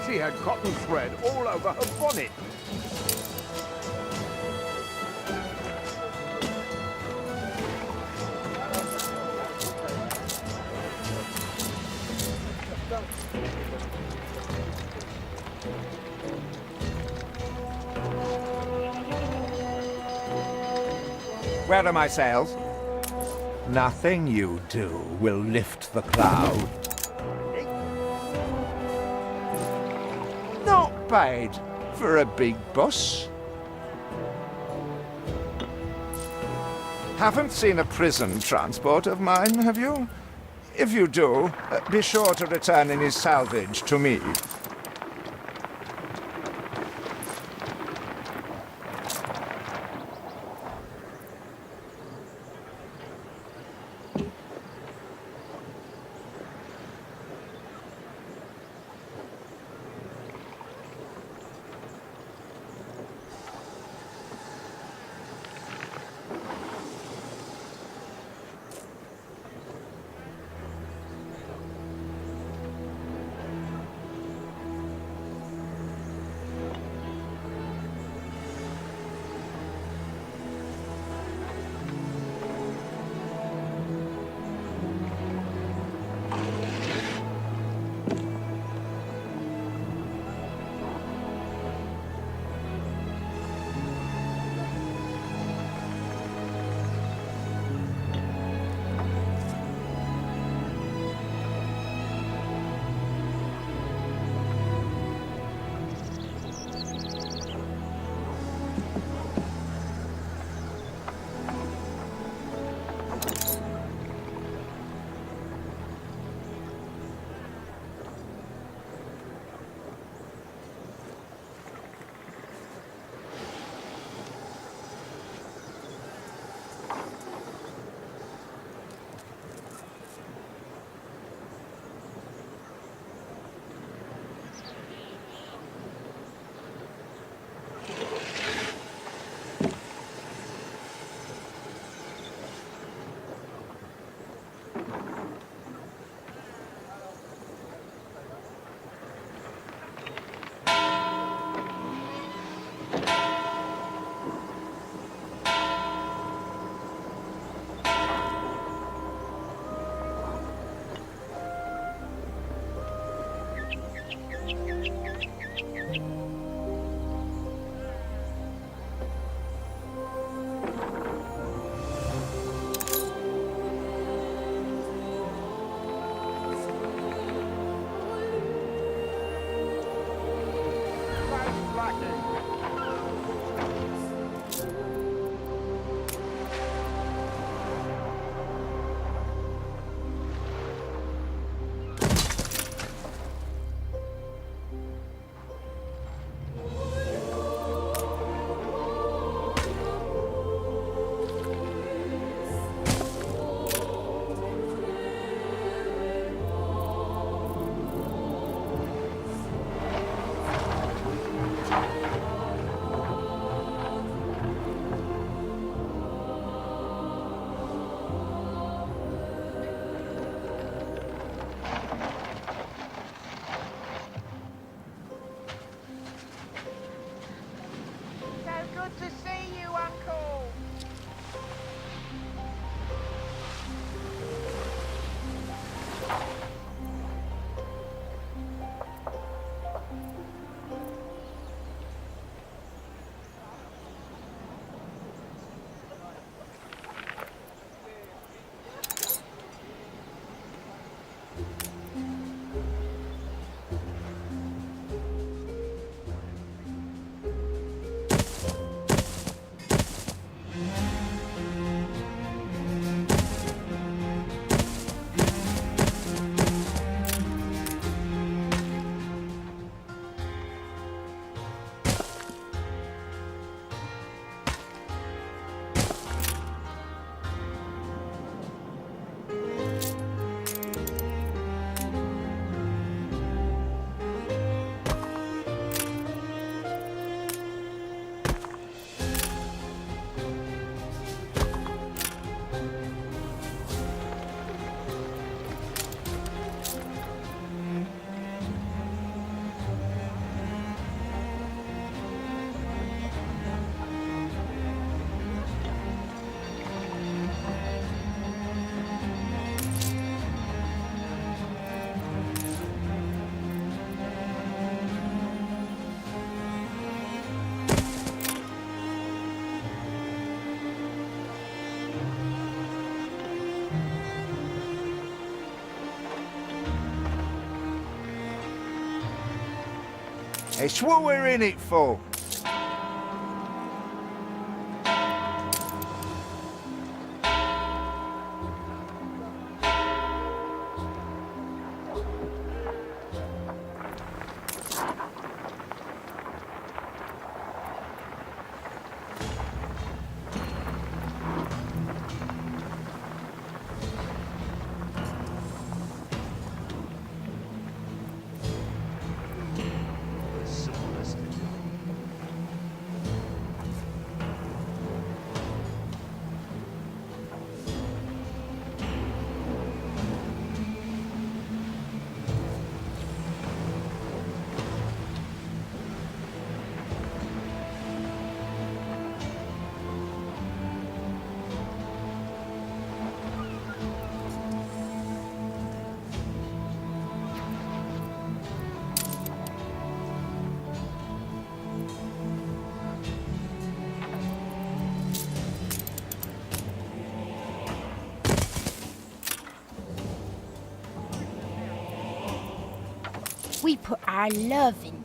S4: She had cotton thread all over her bonnet. Where are my sails? Nothing you do will lift the cloud. Not bad for a big boss. Haven't seen a prison transport of mine, have you? If you do, be sure to return any salvage to me.
S10: It's what we're in it for.
S7: We put our love in.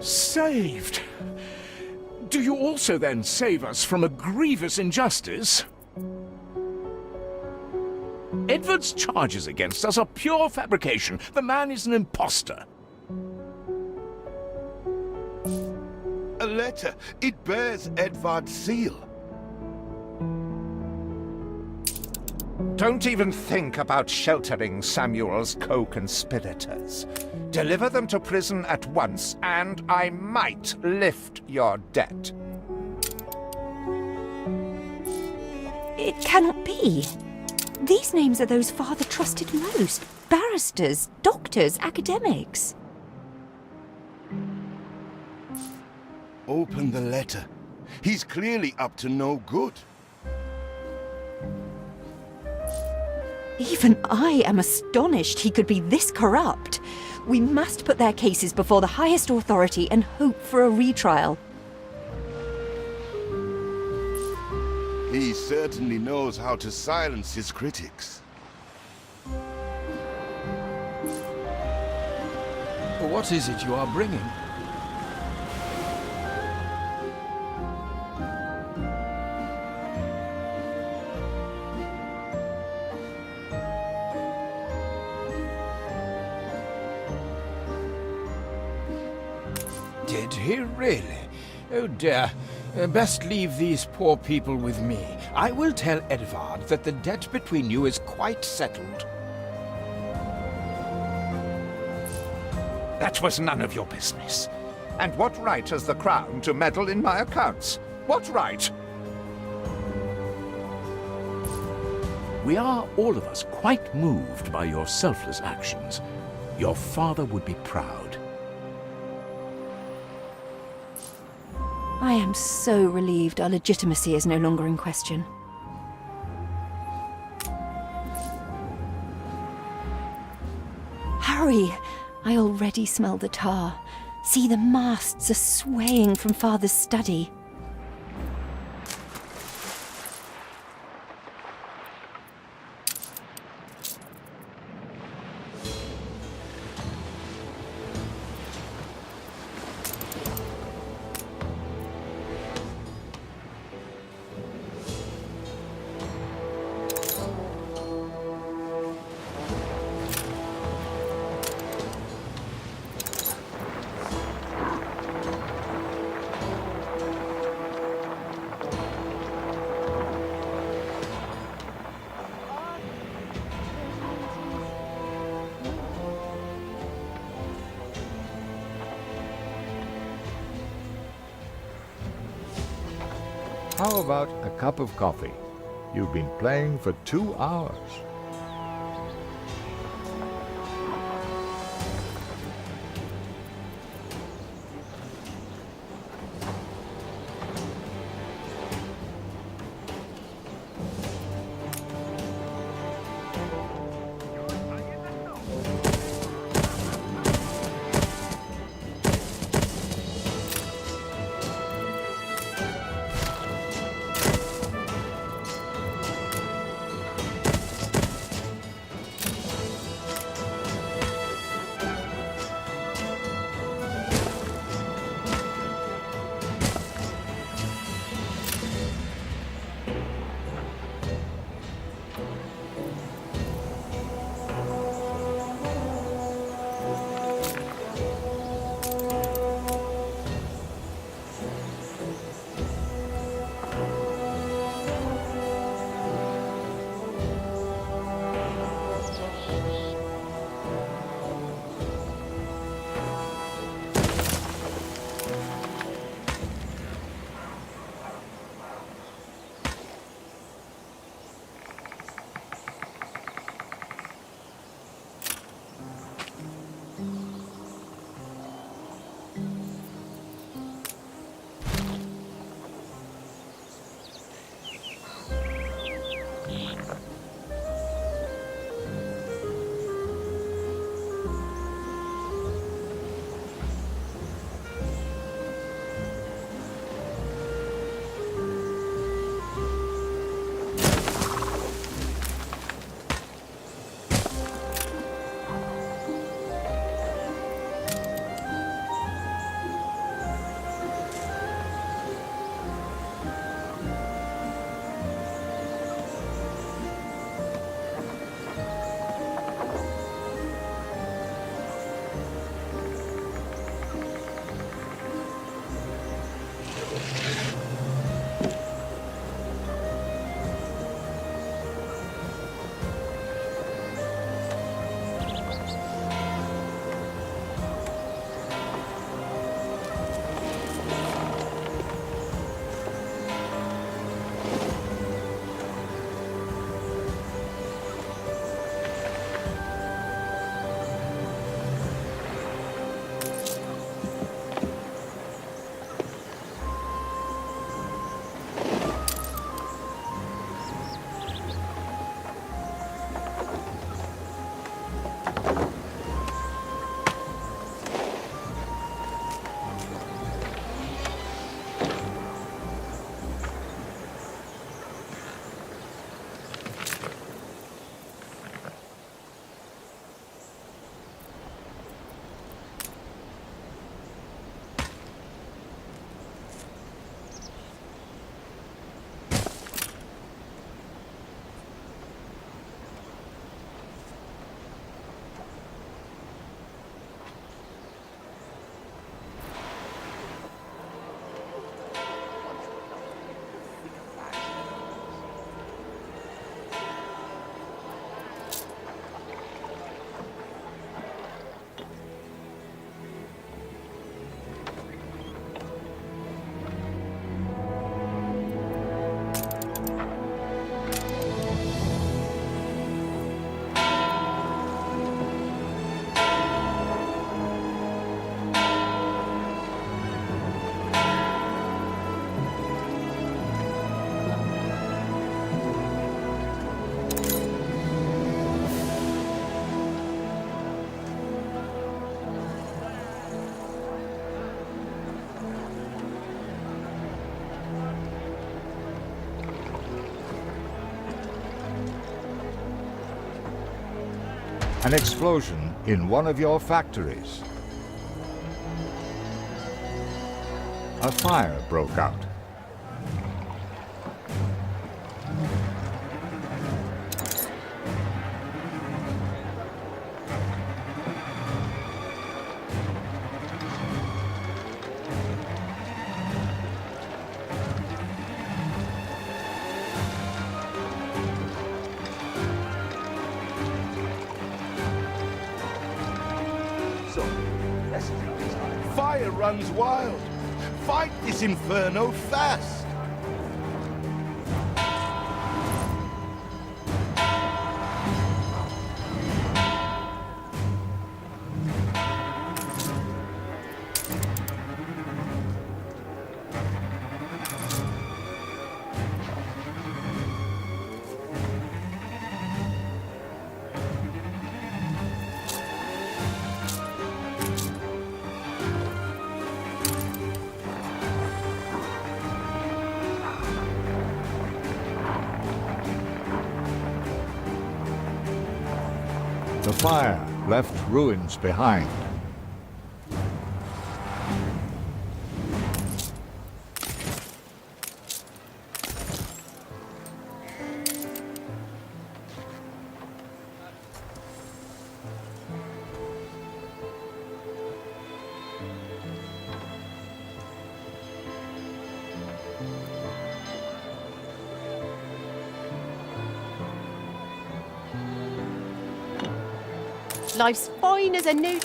S11: Saved! Do you also then save us from a grievous injustice? Edward's charges against us are pure fabrication. The man is an imposter.
S2: a letter. It bears Edvard's seal.
S4: Don't even think about sheltering Samuel's co-conspirators. Deliver them to prison at once, and I might lift your debt.
S5: It cannot be. These names are those Father trusted most. Barristers, doctors, academics.
S2: Open the letter. He's clearly up to no good.
S5: Even I am astonished he could be this corrupt. We must put their cases before the highest authority and hope for a retrial.
S2: He certainly knows how to silence his critics.
S11: What is it you are bringing? Did he really? Oh dear. Best leave these poor people with me. I will tell Edvard that the debt between you is quite settled.
S4: That was none of your business. And what right has the Crown to meddle in my accounts? What right?
S12: We are, all of us, quite moved by your selfless actions. Your father would be proud.
S5: I am so relieved our legitimacy is no longer in question. Hurry! I already smell the tar. See, the masts are swaying from Father's study.
S13: How about a cup of coffee? You've been playing for 2 hours. An explosion in one of your factories. A fire broke out.
S2: Fire runs wild. Fight this inferno fast.
S13: The fire left ruins behind.
S9: Life's fine as a new...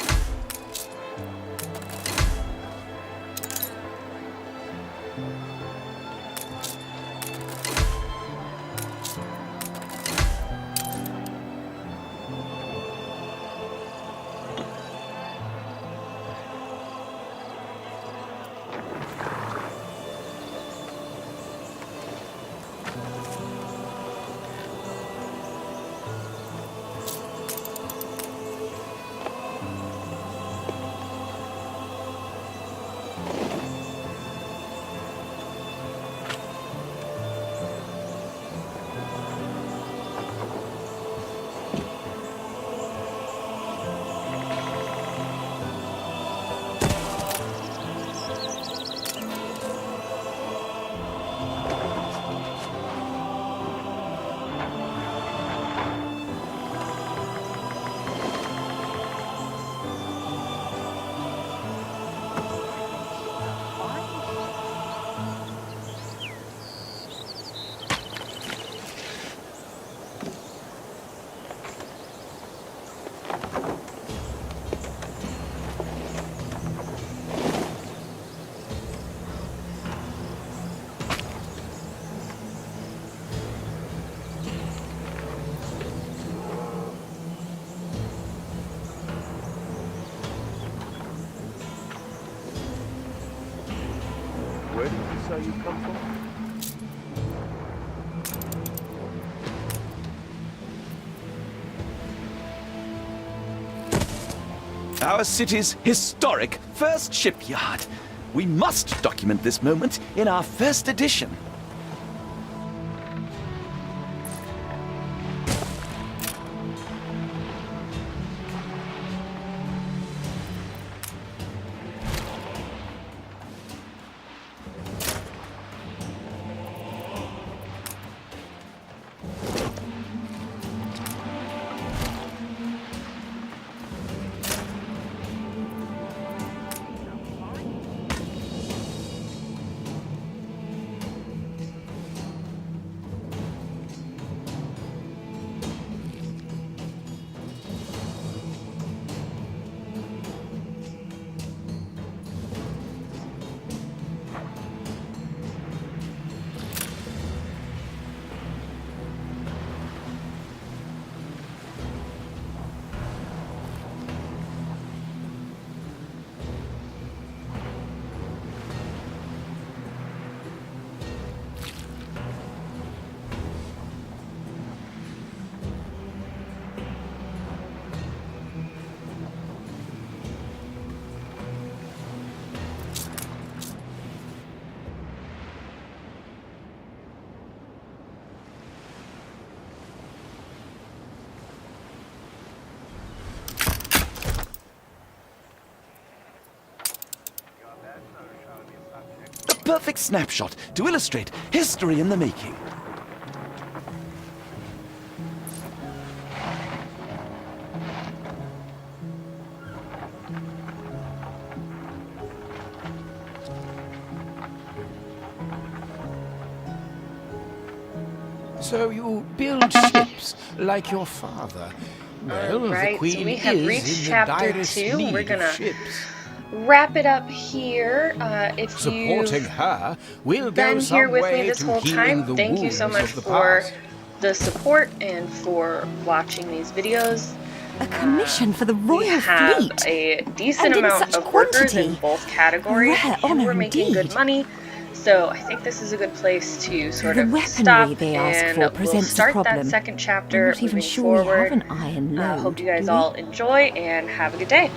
S6: Where did you say you come from?
S8: Our city's historic first shipyard. We must document this moment in our first edition. perfect snapshot to illustrate history in the making.
S11: So you build ships like your father. Well,
S1: Alright,
S11: the Queen
S1: so we have
S11: is
S1: reached
S11: in the
S1: chapter
S11: direst
S1: 2.
S11: need
S1: We're
S11: of
S1: gonna
S11: ships.
S1: wrap it up here. If
S11: Supporting
S1: you've
S11: her will
S1: been
S11: go
S1: here
S11: some
S1: with me
S11: way
S1: this
S11: to
S1: whole
S11: healing
S1: time,
S11: the
S1: thank you so
S11: wounds
S1: much
S11: of the
S1: for
S11: past.
S1: the support and for watching these videos.
S5: A commission for the
S1: We
S5: Royal
S1: have
S5: Fleet.
S1: a decent
S5: And in
S1: amount
S5: such
S1: of workers in
S5: quantity.
S1: both categories,
S5: A rare
S1: and
S5: honour
S1: we're making good
S5: indeed.
S1: money. So I think this is a good place to sort
S5: The
S1: of
S5: weaponry
S1: stop,
S5: they ask
S1: and
S5: for
S1: we'll
S5: presents a
S1: start that
S5: problem.
S1: second
S5: I'm
S1: chapter
S5: not even
S1: moving
S5: sure we have
S1: forward.
S5: an iron load,
S1: Hope you guys
S5: do we?
S1: all enjoy and have a good day.